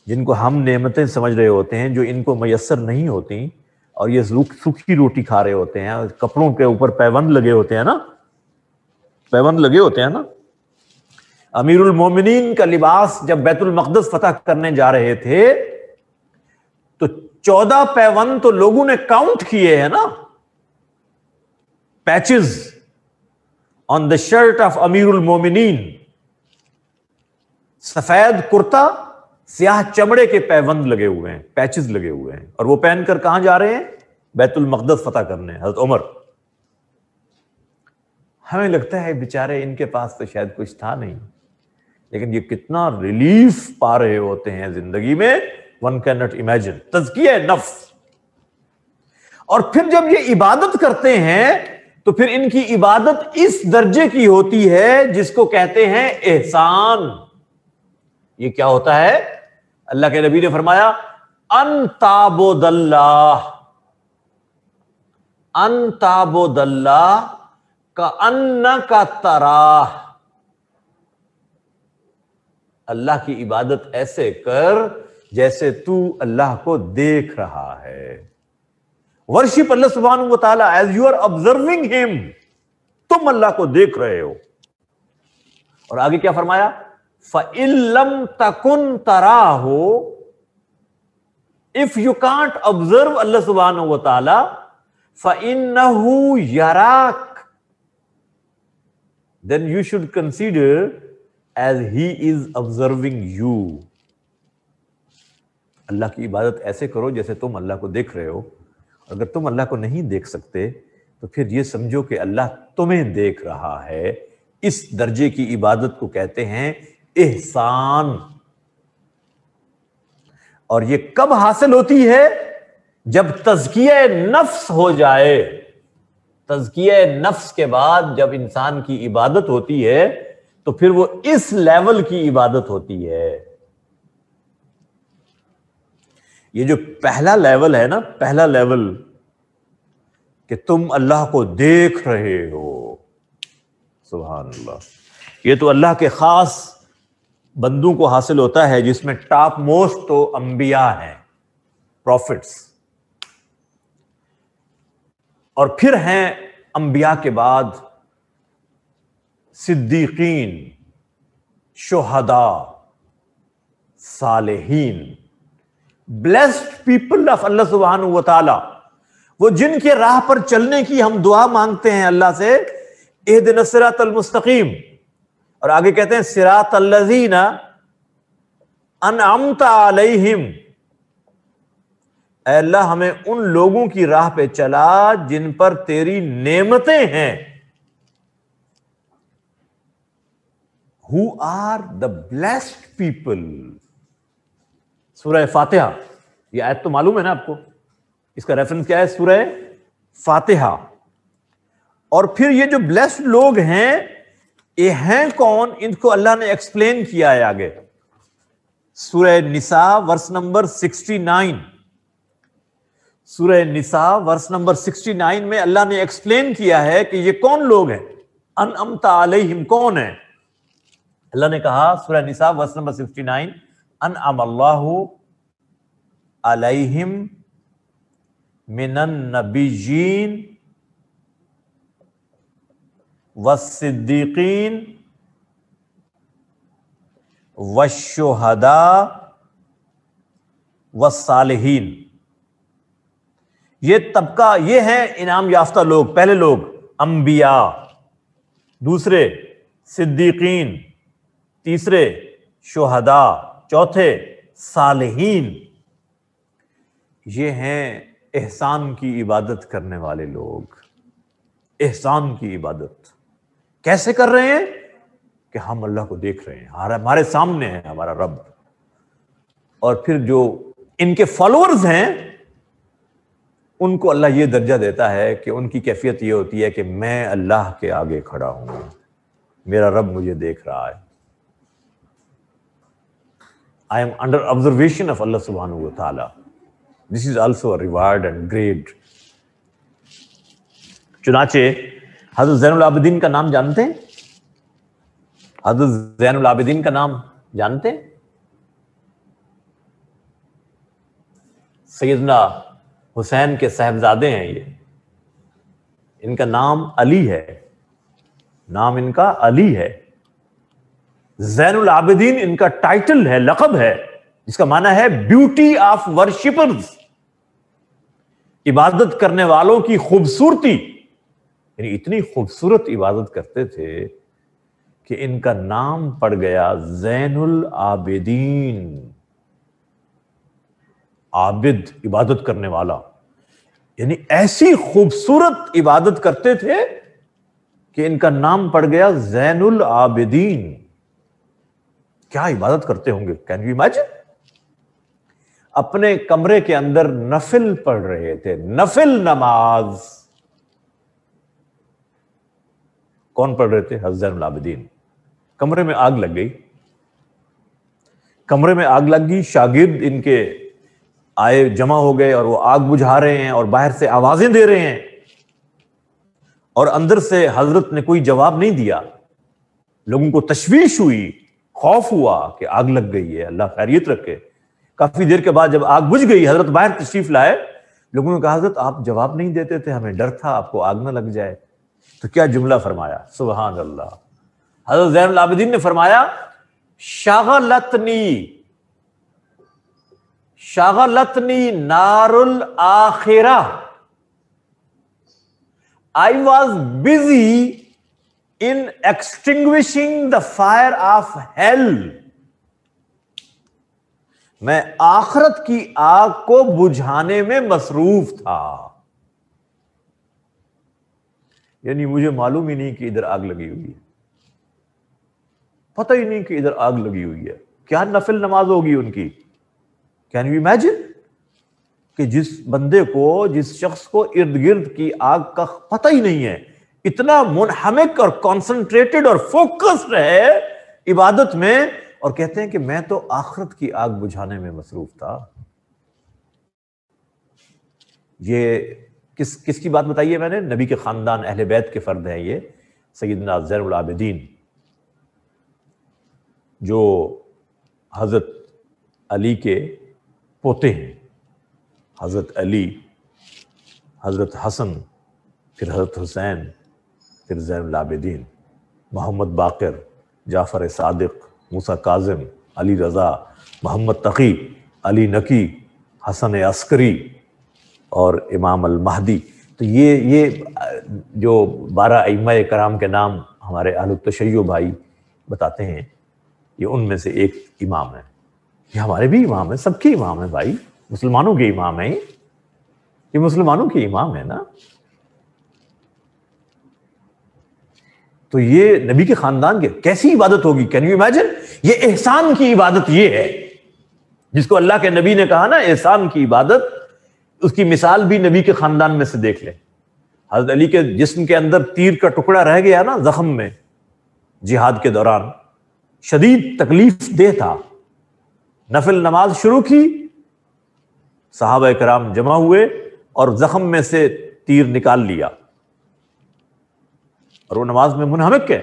S1: جن کو ہم نعمتیں سمجھ رہے ہوتے ہیں، جو ان کو میسر نہیں ہوتی، اور یہ سوکھی روٹی کھا رہے ہوتے ہیں، کپڑوں کے اوپر پیوند لگے ہوتے ہیں نا. امیر المومنین کا لباس جب بیت المقدس فتح کرنے جا رہے تھے تو 14 پیوند تو لوگوں نے کاؤنٹ کیے ہیں نا، patches. on the shirt of امیر المومنین, سفید کرتا, سیاہ چمڑے کے پیوند لگے ہوئے ہیں, پیچز لگے ہوئے ہیں, اور وہ پہن کر کہاں جا رہے ہیں؟ بیت المقدس فتح کرنے. حضرت عمر. ہمیں لگتا ہے بیچارے ان کے پاس تو شاید کچھ تھا نہیں, لیکن یہ کتنا ریلیف پا رہے ہوتے ہیں زندگی میں, ون کین ناٹ امیجن. تزکیہ نفس. اور پھر جب یہ عبادت کرتے ہیں تو پھر ان کی عبادت اس درجے کی ہوتی ہے جس کو کہتے ہیں احسان. یہ کیا ہوتا ہے؟ اللہ کے نبی نے فرمایا ان تعبد اللہ, ان تعبد اللہ کأنک تراہ. اللہ کی عبادت ایسے کر جیسے تو اللہ کو دیکھ رہا ہے. ورشپ اللہ سبحانہ و تعالی ایز یو آر آبزرونگ ہم, تم اللہ کو دیکھ رہے ہو. اور آگے کیا فرمایا؟ فَإِن لَمْ تَكُنْ تَرَاهُ, if you can't observe Allah subhanahu wa ta'ala, فَإِنَّهُ يَرَاكَ, then you should consider as he is observing you. اللہ کی عبادت ایسے کرو جیسے تم اللہ کو دیکھ رہے ہو. اگر تم اللہ کو نہیں دیکھ سکتے تو پھر یہ سمجھو کہ اللہ تمہیں دیکھ رہا ہے. اس درجے کی عبادت کو کہتے ہیں احسان. اور یہ کب حاصل ہوتی ہے؟ جب تزکیہ نفس ہو جائے. تزکیہ نفس کے بعد جب انسان کی عبادت ہوتی ہے تو پھر وہ اس لیول کی عبادت ہوتی ہے. یہ جو پہلا لیول ہے نا, پہلا لیول کہ تم اللہ کو دیکھ رہے ہو, سبحان اللہ, یہ تو اللہ کے خاص بندوں کو حاصل ہوتا ہے, جس میں ٹاپ موسٹ تو انبیاء ہیں, پروفٹس, اور پھر ہیں انبیاء کے بعد صدیقین, شہداء, صالحین. blessed people of اللہ سبحانہ و تعالی, وہ جن کے راہ پر چلنے کی ہم دعا مانگتے ہیں اللہ سے, اہدنا الصراط المستقیم, اور آگے کہتے ہیں صراط الذین انعمت علیہم, اے اللہ ہمیں ان لوگوں کی راہ پہ چلا جن پر تیری نعمتیں ہیں. who are the blessed people. سورہ فاتحہ, یہ آیت تو معلوم ہے نا آپ کو, اس کا ریفرنس کیا ہے؟ سورہ فاتحہ. اور پھر یہ جو بلیسڈ لوگ ہیں یہ ہیں کون؟ ان کو اللہ نے ایکسپلین کیا ہے آگے سورہ نساء ورس نمبر 69. سورہ نساء ورس نمبر 69 میں اللہ نے ایکسپلین کیا ہے کہ یہ کون لوگ ہیں. انعمت علیہم کون ہیں؟ اللہ نے کہا سورہ نساء ورس نمبر 69, انعم اللہ علیہم من النبیین والصدیقین والشہداء والصالحین. یہ طبقہ, یہ ہیں انعام یافتہ لوگ. پہلے لوگ انبیاء, دوسرے صدیقین, تیسرے شہداء, چوتھے صالحین. یہ ہیں احسان کی عبادت کرنے والے لوگ. احسان کی عبادت کیسے کر رہے ہیں؟ کہ ہم اللہ کو دیکھ رہے ہیں, ہمارے سامنے ہے ہمارا رب. اور پھر جو ان کے فالوورز ہیں ان کو اللہ یہ درجہ دیتا ہے کہ ان کی کیفیت یہ ہوتی ہے کہ میں اللہ کے آگے کھڑا ہوں, میرا رب مجھے دیکھ رہا ہے. I am under observation of Allah subhanahu wa ta'ala. This is also a reward and grade. چنانچہ حضرت زین العابدین کا نام جانتے ہیں؟ حضرت زین العابدین کا نام جانتے ہیں؟ سیدنا حسین کے صاحبزادے ہیں یہ. ان کا نام علی ہے, نام ان کا علی ہے. زین العابدین ان کا ٹائٹل ہے, لقب ہے, جس کا معنی ہے بیوٹی آف ورشپرز, عبادت کرنے والوں کی خوبصورتی. یعنی اتنی خوبصورت عبادت کرتے تھے کہ ان کا نام پڑ گیا زین العابدین، عابد عبادت کرنے والا. یعنی ایسی خوبصورت عبادت کرتے تھے کہ ان کا نام پڑ گیا زین العابدین. کیا عبادت کرتے ہوں گے، کین یو امیجن؟ اپنے کمرے کے اندر نفل پڑھ رہے تھے، نفل نماز. کون پڑھ رہے تھے؟ حضرت زین العابدین. کمرے میں آگ لگ گئی، کمرے میں آگ لگ گئی، شاگرد ان کے آئے، جمع ہو گئے اور وہ آگ بجھا رہے ہیں اور باہر سے آوازیں دے رہے ہیں، اور اندر سے حضرت نے کوئی جواب نہیں دیا. لوگوں کو تشویش ہوئی، خوف ہوا کہ آگ لگ گئی ہے، اللہ خیریت رکھے. کافی دیر کے بعد جب آگ بجھ گئی، حضرت باہر تشریف لائے. لوگوں نے کہا حضرت آپ جواب نہیں دیتے تھے، ہمیں ڈر تھا آپ کو آگ نہ لگ جائے. تو کیا جملہ فرمایا، سبحان اللہ. حضرت زین العابدین نے فرمایا شغلتنی نار الآخرہ. I was busy in extinguishing the fire of hell. میں آخرت کی آگ کو بجھانے میں مصروف تھا. یعنی مجھے معلوم ہی نہیں کہ ادھر آگ لگی ہوئی ہے، پتہ ہی نہیں کہ ادھر آگ لگی ہوئی ہے. کیا نفل نماز ہوگی ان کی. کین یو امیجن کہ جس بندے کو، جس شخص کو ارد گرد کی آگ کا پتہ ہی نہیں ہے، اتنا منہمک اور کانسنٹریٹڈ اور فوکسڈ ہے عبادت میں، اور کہتے ہیں کہ میں تو آخرت کی آگ بجھانے میں مصروف تھا. یہ کس کی بات بتائی ہے میں نے؟ نبی کے خاندان، اہل بیت کے فرد ہیں یہ سیدنا زین العابدین، جو حضرت علی کے پوتے ہیں. حضرت علی، حضرت حسن، پھر حضرت حسین، پھر زین العابدین، محمد باقر، جعفر صادق، موسیٰ کاظم، علی رضا، محمد تقی، علی نقی، حسن عسکری اور امام المہدی. تو یہ جو 12 ائمہ کرام کے نام ہمارے اہل التشیع بھائی بتاتے ہیں، یہ ان میں سے ایک امام ہے. یہ ہمارے بھی امام ہیں، سب کے امام ہیں بھائی، مسلمانوں کے امام ہیں. یہ مسلمانوں کے امام ہیں نا. تو یہ نبی کے خاندان کے، کیسی عبادت ہوگی، کین یو امیجن؟ یہ احسان کی عبادت یہ ہے جس کو اللہ کے نبی نے کہا نا احسان کی عبادت. اس کی مثال بھی نبی کے خاندان میں سے دیکھ لیں. حضرت علی کے جسم کے اندر تیر کا ٹکڑا رہ گیا نا زخم میں، جہاد کے دوران شدید تکلیف دہ تھا. نفل نماز شروع کی، صحابہ کرام جمع ہوئے اور زخم میں سے تیر نکال لیا، اور وہ نماز میں منہمک ہے.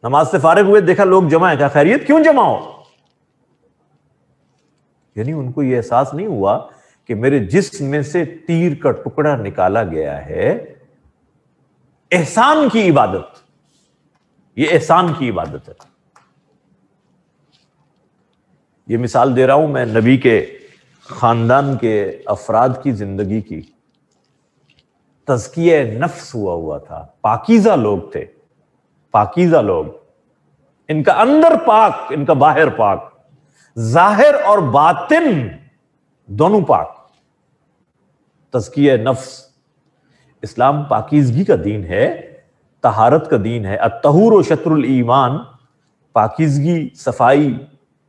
S1: نماز سے فارغ ہوئے، دیکھا لوگ جمع ہیں، کہا خیریت، کیوں جمع ہو؟ یعنی ان کو یہ احساس نہیں ہوا کہ میرے جسم میں سے تیر کا ٹکڑا نکالا گیا ہے. احسان کی عبادت، یہ احسان کی عبادت ہے. یہ مثال دے رہا ہوں میں نبی کے خاندان کے افراد کی زندگی کی. تزکیہ نفس ہوا تھا، پاکیزہ لوگ تھے، پاکیزہ لوگ. ان کا اندر پاک، ان کا باہر پاک، ظاہر اور باطن دونوں پاک. تزکیہ نفس. اسلام پاکیزگی کا دین ہے، طہارت کا دین ہے. الطہور و شطر الایمان، پاکیزگی، صفائی،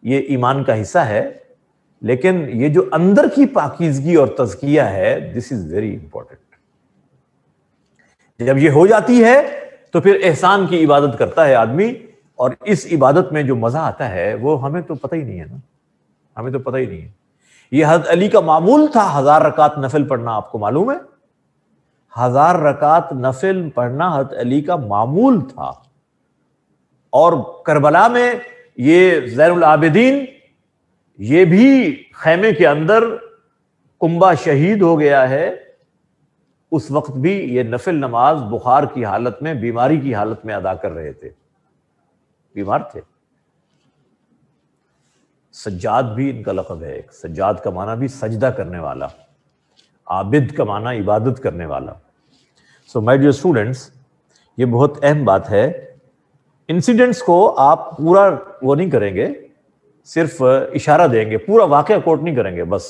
S1: یہ ایمان کا حصہ ہے. لیکن یہ جو اندر کی پاکیزگی اور تزکیہ ہے، دس از ویری امپورٹنٹ. جب یہ ہو جاتی ہے تو پھر احسان کی عبادت کرتا ہے آدمی. اور اس عبادت میں جو مزہ آتا ہے وہ ہمیں تو پتہ ہی نہیں ہے نا، ہمیں تو پتہ ہی نہیں ہے. یہ حضرت علی کا معمول تھا 1000 رکعت نفل پڑھنا، آپ کو معلوم ہے؟ 1000 رکعت نفل پڑھنا حضرت علی کا معمول تھا. اور کربلا میں یہ زین العابدین، یہ بھی خیمے کے اندر کنبہ شہید ہو گیا ہے. اس وقت بھی یہ نفل نماز بخار کی حالت میں، بیماری کی حالت میں ادا کر رہے تھے، بیمار تھے. سجاد بھی ان کا لقب ہے. سجاد کا معنی بھی سجدہ کرنے والا، عابد کا معنی عبادت کرنے والا. سو مائی ڈیئر اسٹوڈنٹس، یہ بہت اہم بات ہے. انسیڈنٹس کو آپ پورا وہ نہیں کریں گے، صرف اشارہ دیں گے، پورا واقعہ کوٹ نہیں کریں گے. بس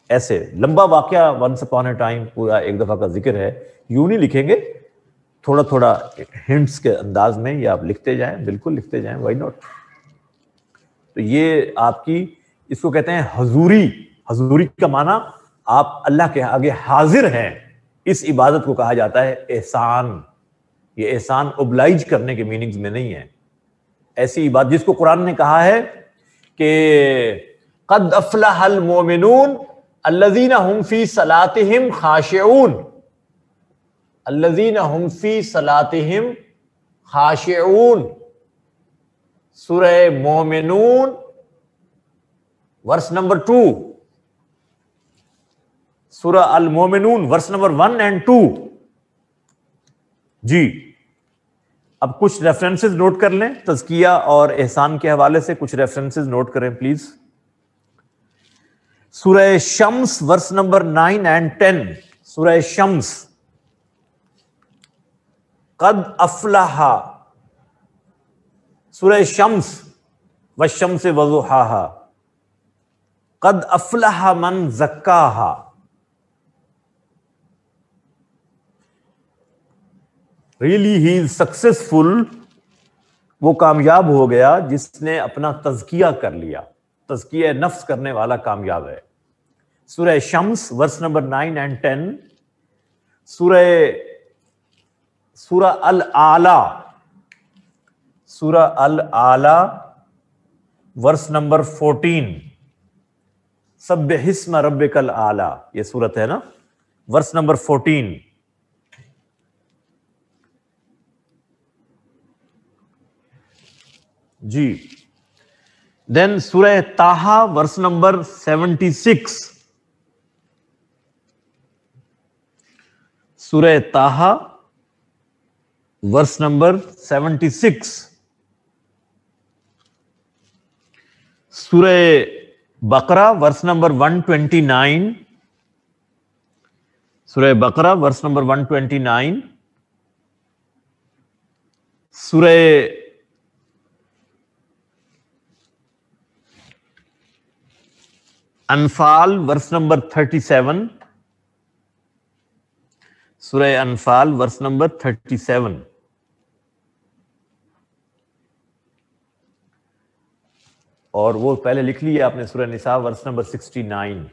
S1: ایسے لمبا واقعہ ونس اپون اے ٹائم پورا ایک دفعہ کا ذکر ہے یوں نہیں لکھیں گے، تھوڑا تھوڑا ہنٹس کے انداز میں یہ آپ لکھتے جائیں، بالکل لکھتے جائیں، وائی ناٹ. تو یہ آپ کی، اس کو کہتے ہیں حضوری. حضوری کا معنی آپ اللہ کے آگے حاضر ہیں. اس عبادت کو کہا جاتا ہے احسان. یہ احسان اوبلائج کرنے کے میننگز میں نہیں ہے. ایسی عبادت جس کو قرآن نے کہا ہے کہ قد افلح المؤمنون الذین هم فی صلاتهم خاشعون. الذین هم فی صلاتهم خاشعون. سورہ مومنون ورس نمبر 2، سورہ المومنون ورس نمبر 1 and 2. جی اب کچھ ریفرنسز نوٹ کر لیں، تزکیہ اور احسان کے حوالے سے کچھ ریفرنسز نوٹ کریں پلیز. سورہ شمس ورس نمبر 9 and 10. سورہ شمس، قد افلح. سورہ شمس والشمس وضحاها، قد افلح من زکاها. ریئلی ہی از سکسیسفل. وہ کامیاب ہو گیا جس نے اپنا تزکیہ کر لیا. تزکیہ نفس کرنے والا کامیاب ہے. سورہ شمس ورس نمبر 9 and 10. سورہ الاعلی، سورہ الاعلی ورس نمبر 14. سبح اسم ربک الاعلی، یہ سورت ہے نا، ورس نمبر 14. جی دین سورہ طٰہٰ ورس نمبر 76. سورہ طٰہٰ ورس نمبر 76. سورہ بقرہ ورس نمبر 129. سورہ بقرہ ورس نمبر 129. سورہ انفال ورس نمبر 37. سورہ انفال ورس نمبر 37. اور وہ پہلے لکھ لیے آپ نے سورہ نساء ورس نمبر 69.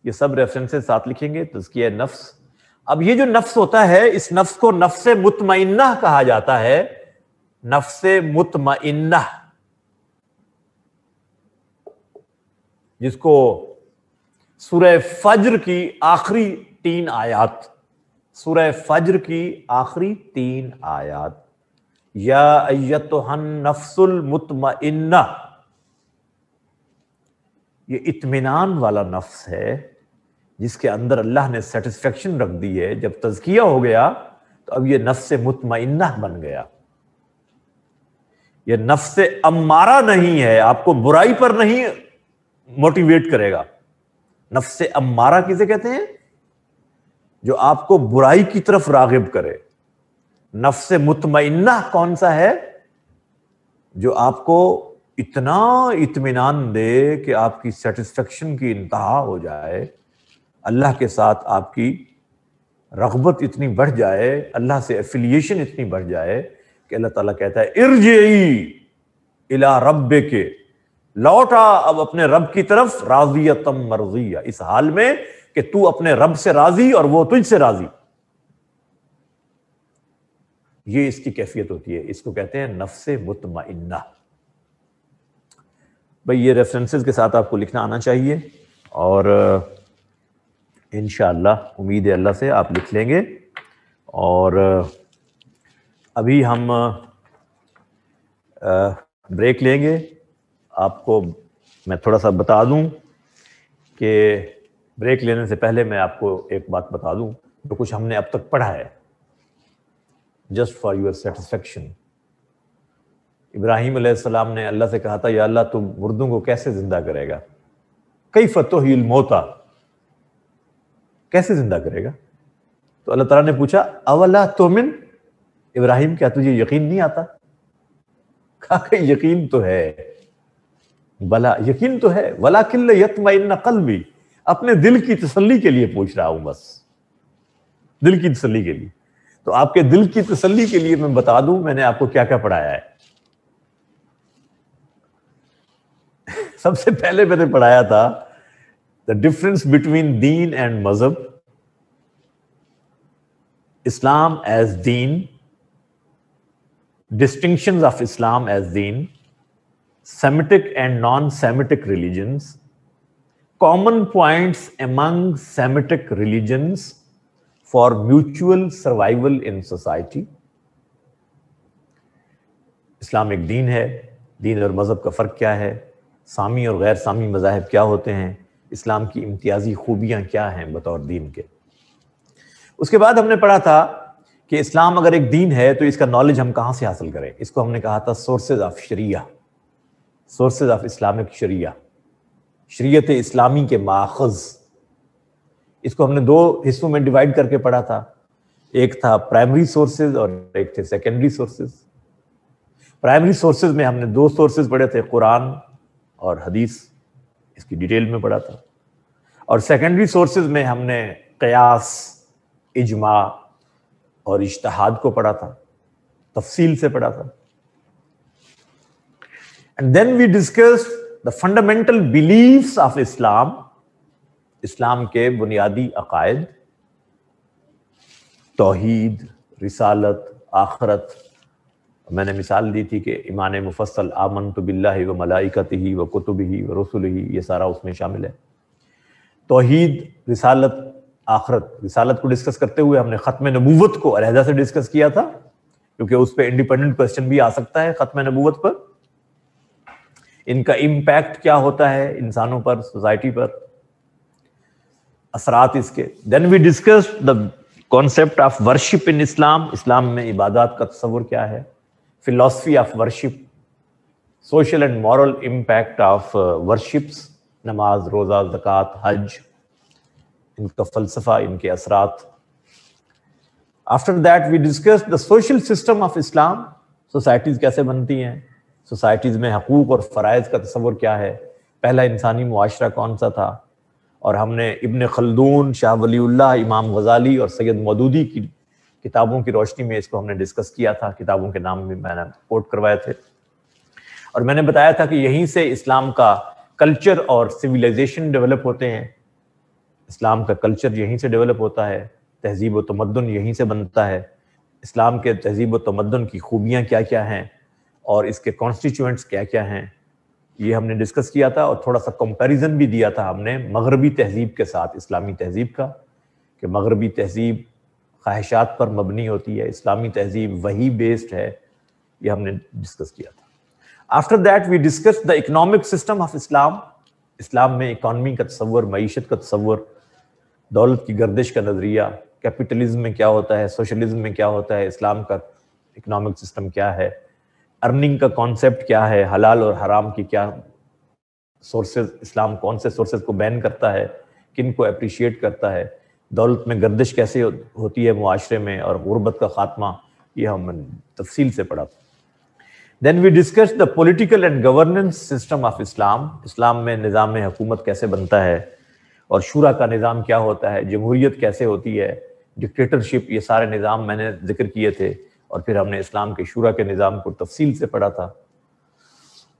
S1: یہ سب ریفرنسز ساتھ لکھیں گے. تزکیہ نفس. اب یہ جو نفس ہوتا ہے، اس نفس کو نفس مطمئنہ کہا جاتا ہے. نفس مطمئنہ، جس کو سورہ فجر کی آخری 3 آیات، سورہ فجر کی آخری 3 آیات، یا ایتھا النفس المطمئنہ، یہ اطمینان والا نفس ہے جس کے اندر اللہ نے سیٹسفیکشن رکھ دی ہے. جب تزکیہ ہو گیا تو اب یہ نفس مطمئنہ بن گیا. یہ نفس امارہ نہیں ہے، آپ کو برائی پر نہیں موٹیویٹ کرے گا. نفس امارہ کسے کہتے ہیں؟ جو آپ کو برائی کی طرف راغب کرے. نفس مطمئنہ کون سا ہے؟ جو آپ کو اتنا اطمینان دے کہ آپ کی سیٹسفیکشن کی انتہا ہو جائے، اللہ کے ساتھ آپ کی رغبت اتنی بڑھ جائے، اللہ سے ایفیلیشن اتنی بڑھ جائے کہ اللہ تعالیٰ کہتا ہے ارجعی الی ربک، لوٹا اب اپنے رب کی طرف، راضیۃ مرضیہ، اس حال میں کہ تو اپنے رب سے راضی اور وہ تجھ سے راضی. یہ اس کی کیفیت ہوتی ہے. اس کو کہتے ہیں نفس مطمئنہ. بھئی یہ ریفرنسز کے ساتھ آپ کو لکھنا آنا چاہیے، اور انشاءاللہ امید ہے اللہ سے آپ لکھ لیں گے. اور ابھی ہم بریک لیں گے. آپ کو میں تھوڑا سا بتا دوں کہ بریک لینے سے پہلے میں آپ کو ایک بات بتا دوں جو کچھ ہم نے اب تک پڑھا ہے، جسٹ فار یور سیٹسفیکشن. ابراہیم علیہ السلام نے اللہ سے کہا تھا یا اللہ تو مردوں کو کیسے زندہ کرے گا؟ کیف تحیی الموتیٰ، کیسے زندہ کرے گا؟ تو اللہ تعالیٰ نے پوچھا اولا تؤمن، ابراہیم کیا تجھے یقین نہیں آتا؟ کہا کہ یقین تو ہے، بلا یقین تو ہے، ولکن لیطمئن قلبی، اپنے دل کی تسلی کے لیے پوچھ رہا ہوں، بس دل کی تسلی کے لیے۔ تو آپ کے دل کی تسلی کے لیے میں بتا دوں میں نے آپ کو کیا کیا پڑھایا ہے۔ سب سے پہلے میں نے پڑھایا تھا the difference between then and مذہب، اسلام as then, distinctions of Islam as then, Semitic and non-Semitic religions, common points among Semitic religions for mutual survival in society۔ اسلام ایک دین ہے، دین اور مذہب کا فرق کیا ہے، سامی اور غیر سامی مذاہب کیا ہوتے ہیں، اسلام کی امتیازی خوبیاں کیا ہیں بطور دین کے۔ اس کے بعد ہم نے پڑھا تھا کہ اسلام اگر ایک دین ہے تو اس کا نالج ہم کہاں سے حاصل کریں، اس کو ہم نے کہا تھا سورسز آف شریعہ، سورسز آف اسلامک شریعہ، شریعت اسلامی کے ماخذ۔ اس کو ہم نے دو حصوں میں ڈیوائیڈ کر کے پڑھا تھا، ایک تھا پرائمری سورسز اور ایک تھے سیکنڈری سورسز۔ پرائمری سورسز میں ہم نے دو سورسز پڑھے تھے، قرآن اور حدیث، اس کی ڈیٹیل میں پڑھا تھا، اور سیکنڈری سورسز میں ہم نے قیاس، اجماع اور اجتہاد کو پڑھا تھا، تفصیل سے پڑھا تھا۔ And then we discussed the fundamental beliefs of Islam، اسلام کے بنیادی عقائد، توحید، رسالت، آخرت۔ میں نے مثال دی تھی کہ ایمان مفصل آمنت باللہ و ملائکتہ و کتبہ و رسلہ، یہ سارا اس میں شامل ہے۔ توحید، رسالت، آخرت۔ رسالت کو ڈسکس کرتے ہوئے ہم نے ختم نبوت کو علیحدہ سے ڈسکس کیا تھا، کیونکہ اس پہ انڈیپینڈنٹ کوسچن بھی آ سکتا ہے ختم نبوت پر، ان کا امپیکٹ کیا ہوتا ہے انسانوں پر، سوسائٹی پر، اثرات اس کے۔ Then we discussed the concept of worship in Islam, اسلام میں عبادات کا تصور کیا ہے، philosophy of worship, social and moral impact of worships, نماز، روزہ، زکوٰۃ، حج، ان کا فلسفہ، ان کے اثرات۔ After that we discussed the social system of Islam, societies کیسے بنتی ہیں، سوسائٹیز میں حقوق اور فرائض کا تصور کیا ہے، پہلا انسانی معاشرہ کون سا تھا، اور ہم نے ابن خلدون، شاہ ولی اللہ، امام غزالی اور سید مودودی کی کتابوں کی روشنی میں اس کو ہم نے ڈسکس کیا تھا، کتابوں کے نام بھی میں نے کوٹ کروائے تھے، اور میں نے بتایا تھا کہ یہیں سے اسلام کا کلچر اور سویلائزیشن ڈیولپ ہوتے ہیں، اسلام کا کلچر یہیں سے ڈیولپ ہوتا ہے، تہذیب و تمدن یہیں سے بنتا ہے، اسلام کے تہذیب و تمدن کی خوبیاں کیا کیا ہیں اور اس کے کانسٹیچوئنٹس کیا کیا ہیں، یہ ہم نے ڈسکس کیا تھا، اور تھوڑا سا کمپیریزن بھی دیا تھا ہم نے مغربی تہذیب کے ساتھ اسلامی تہذیب کا، کہ مغربی تہذیب خواہشات پر مبنی ہوتی ہے، اسلامی تہذیب وحی بیسڈ ہے، یہ ہم نے ڈسکس کیا تھا۔ After that we discuss the economic system of Islam, اسلام میں اکانومی کا تصور، معیشت کا تصور، دولت کی گردش کا نظریہ، کیپٹلزم میں کیا ہوتا ہے، سوشلزم میں کیا ہوتا ہے، اسلام کا اکنامک سسٹم کیا ہے، ارننگ کا کانسیپٹ کیا ہے، حلال اور حرام کی کیا سورسز، اسلام کون سے سورسز کو بین کرتا ہے، کن کو اپریشیٹ کرتا ہے، دولت میں گردش کیسے ہوتی ہے معاشرے میں، اور غربت کا خاتمہ، یہ ہم نے تفصیل سے پڑھا تھا۔ Then we discuss the political and governance system of Islam, اسلام میں نظام حکومت کیسے بنتا ہے، اور شورا کا نظام کیا ہوتا ہے، جمہوریت کیسے ہوتی ہے، ڈکٹیٹرشپ، یہ سارے نظام میں نے ذکر کیے تھے، اور پھر ہم نے اسلام کے شورا کے نظام کو تفصیل سے پڑھا تھا،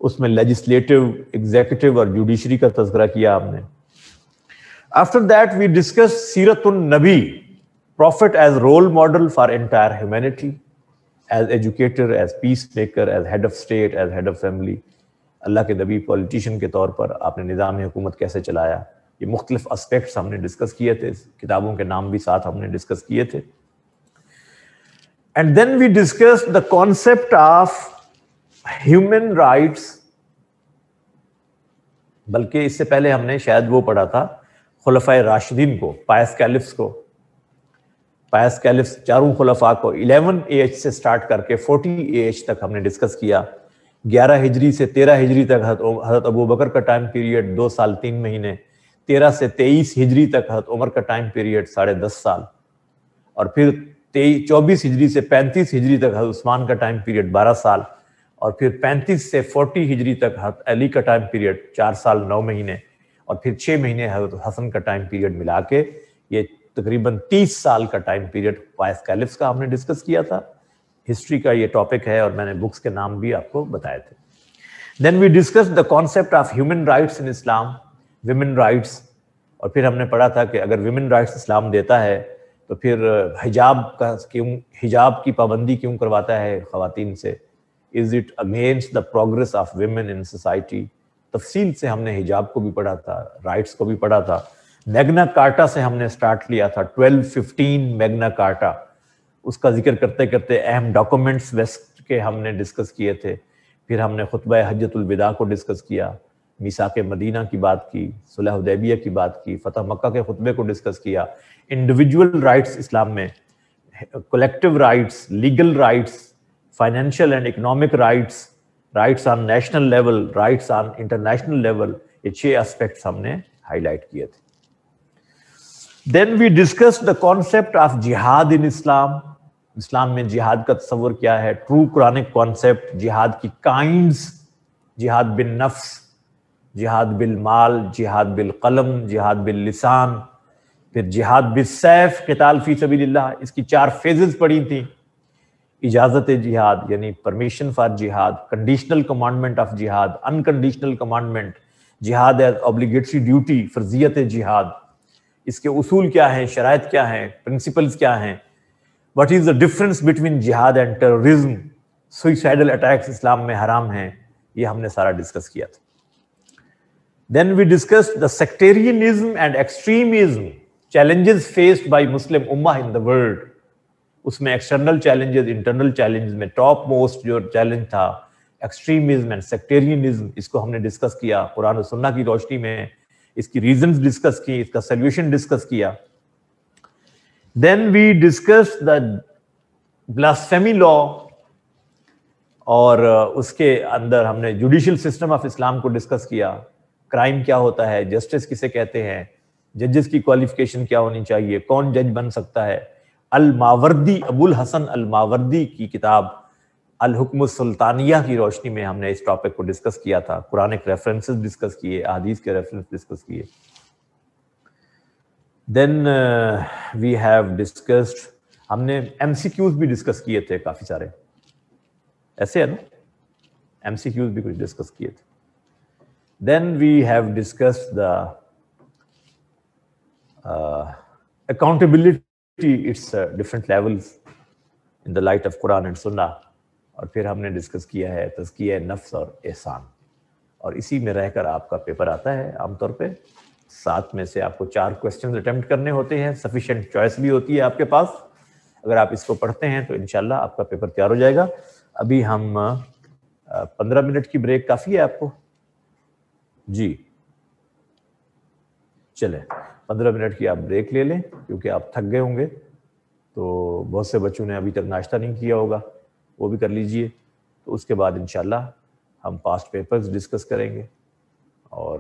S1: اس میں لیجسلیٹو، ایگزیکٹو اور جوڈیشری کا تذکرہ کیا ہم نے۔ After that we discussed سیرت النبی، prophet as role model for entire humanity، as educator، as peacemaker، as head of state، as head of family۔ اللہ کے نبی پولیٹیشین کے طور پر آپ نے نظام حکومت کیسے چلایا، یہ مختلف اسپیکٹس ہم نے ڈسکس کیے تھے، کتابوں کے نام بھی ساتھ ہم نے ڈسکس کیے تھے۔ And then we discussed the concept of human rights، بلکہ اس سے پہلے ہم نے شاید وہ پڑھا تھا خلفائے راشدین کو، پائس کیلفس کو، پائس کیلفس چاروں خلفاء کو 11 AH سے سٹارٹ کر کے 40 AH تک ہم نے ڈسکس کیا، 11 ہجری سے 13 ہجری تک حضرت ابو بکر کا ٹائم پیریڈ 2 سال 3 مہینے، 13 سے 23 ہجری تک حضرت عمر کا ٹائم پیریڈ 10.5 سال، اور پھر 24 ہجری سے 35 ہجری تک حضرت عثمان کا ٹائم پیریڈ 12 سال، اور پھر 35 سے 40 ہجری تک حضرت علی کا ٹائم پیریڈ 4 سال 9 مہینے، اور پھر 6 مہینے حضرت حسن کا ٹائم پیریڈ ملا کے یہ تقریباً 30 سال کا ٹائم پیریڈ وائس کیلفس کا ہم نے ڈسکس کیا تھا. ہسٹری کا یہ ٹاپک ہے اور میں نے بکس کے نام بھی آپ کو بتائے تھے. Then we discuss the concept of human rights in Islam, women rights, اور پھر ہم نے پڑھا تھا کہ اگر ویمن رائٹس اسلام دیتا ہے تو پھر حجاب کی پابندی کیوں کرواتا ہے خواتین سے؟ Is it against the progress of women in society? تفصیل سے ہم نے حجاب کو بھی پڑھا تھا، رائٹس کو بھی پڑھا تھا. میگنا کارٹا سے ہم نے سٹارٹ لیا تھا، 1215 میگنا کارٹا، اس کا ذکر کرتے کرتے اہم ڈاکومنٹس ویسٹ کے ہم نے ڈسکس کیے تھے. پھر ہم نے خطبہ حجۃ الوداع کو ڈسکس کیا، میثاق مدینہ کی بات کی، صلح حدیبیہ کی بات کی، فتح مکہ کے خطبے کو ڈسکس کیا. انڈیویجول رائٹس اسلام میں، collective rights, legal rights, financial and economic rights, rights on national level, rights on international level, یہ 6 اسپیکٹس ہم نے ہائی لائٹ کیے تھے. Then we discuss the concept of جہاد ان اسلام. اسلام میں جہاد کا تصور کیا ہے؟ ٹرو قرآنک کانسیپٹ، جہاد کی کائنڈز، جہاد بالنفس، جہاد بالمال، جہاد بالقلم، جہاد باللسان، پھر جہاد بالسیف، قتال فی سبیل اللہ. اس کی 4 فیزز پڑھی تھیں. اجازت جہاد یعنی پرمیشن فار جہاد، کنڈیشنل کمانڈمنٹ آف جہاد، انکنڈیشنل کمانڈمنٹ، جہاد ایز اوبلیگیٹری ڈیوٹی، فرضیت جہاد، اس کے اصول کیا ہیں، شرائط کیا ہیں، پرنسپلز کیا ہیں، what is the difference between جہاد اینڈ ٹیررزم، سوئسائڈل اٹیکس اسلام میں حرام ہیں، یہ ہم نے سارا ڈسکس کیا تھا. Then we discuss the sectarianism and extremism, challenges faced by Muslim امہ ان دا ورلڈ. اس میں ایکسٹرنل چیلنجز، انٹرنل چیلنجز میں ٹاپ موسٹ جو چیلنج تھا ایکسٹریمزم اینڈ سیکٹیرینزم، اس کو ہم نے ڈسکس کیا قرآن و سنہ کی روشنی میں، اس کی ریزنز ڈسکس کی، اس کا سلیوشن ڈسکس کیا. دین وی ڈسکس دا بلاسفیمی لا، اور اس کے اندر ہم نے جوڈیشل سسٹم آف اسلام کو ڈسکس کیا. کرائم کیا ہوتا ہے، جسٹس کسے کہتے ہیں، ججز کی کوالیفیکیشن کیا ہونی چاہیے، کون جج بن سکتا ہے. الماوردی، ابو الحسن الماوردی کی کتاب الحکم السلطانیہ کی روشنی میں ہم نے اس ٹاپک کو ڈسکس کیا تھا. قرآنک ریفرنسز ڈسکس کیے، احادیث کے ریفرنس ڈسکس کیے. دین وی ہیو ڈسکسڈ، ہم نے ایم سی کیوز بھی ڈسکس کیے تھے کافی سارے، ایسے ہے نا، ایم سی کیوز بھی کچھ ڈسکس کیے تھے. Then we have discussed the accountability, its different levels in the light of قرآن اینڈ سنہ. اور پھر ہم نے ڈسکس کیا ہے تزکیہ نفس اور احسان. اور اسی میں رہ کر آپ کا پیپر آتا ہے عام طور پہ. 7 میں سے آپ کو 4 کوسچنز اٹیمپٹ کرنے ہوتے ہیں، سفیشینٹ چوائس بھی ہوتی ہے آپ کے پاس. اگر آپ اس کو پڑھتے ہیں تو انشاءاللہ آپ کا پیپر تیار ہو جائے گا. ابھی ہم 15 منٹ کی بریک کافی ہے آپ کو؟ جی چلیں 15 منٹ کی آپ بریک لے لیں، کیونکہ آپ تھک گئے ہوں گے. تو بہت سے بچوں نے ابھی تک ناشتہ نہیں کیا ہوگا، وہ بھی کر لیجئے. تو اس کے بعد انشاءاللہ ہم پاسٹ پیپرز ڈسکس کریں گے اور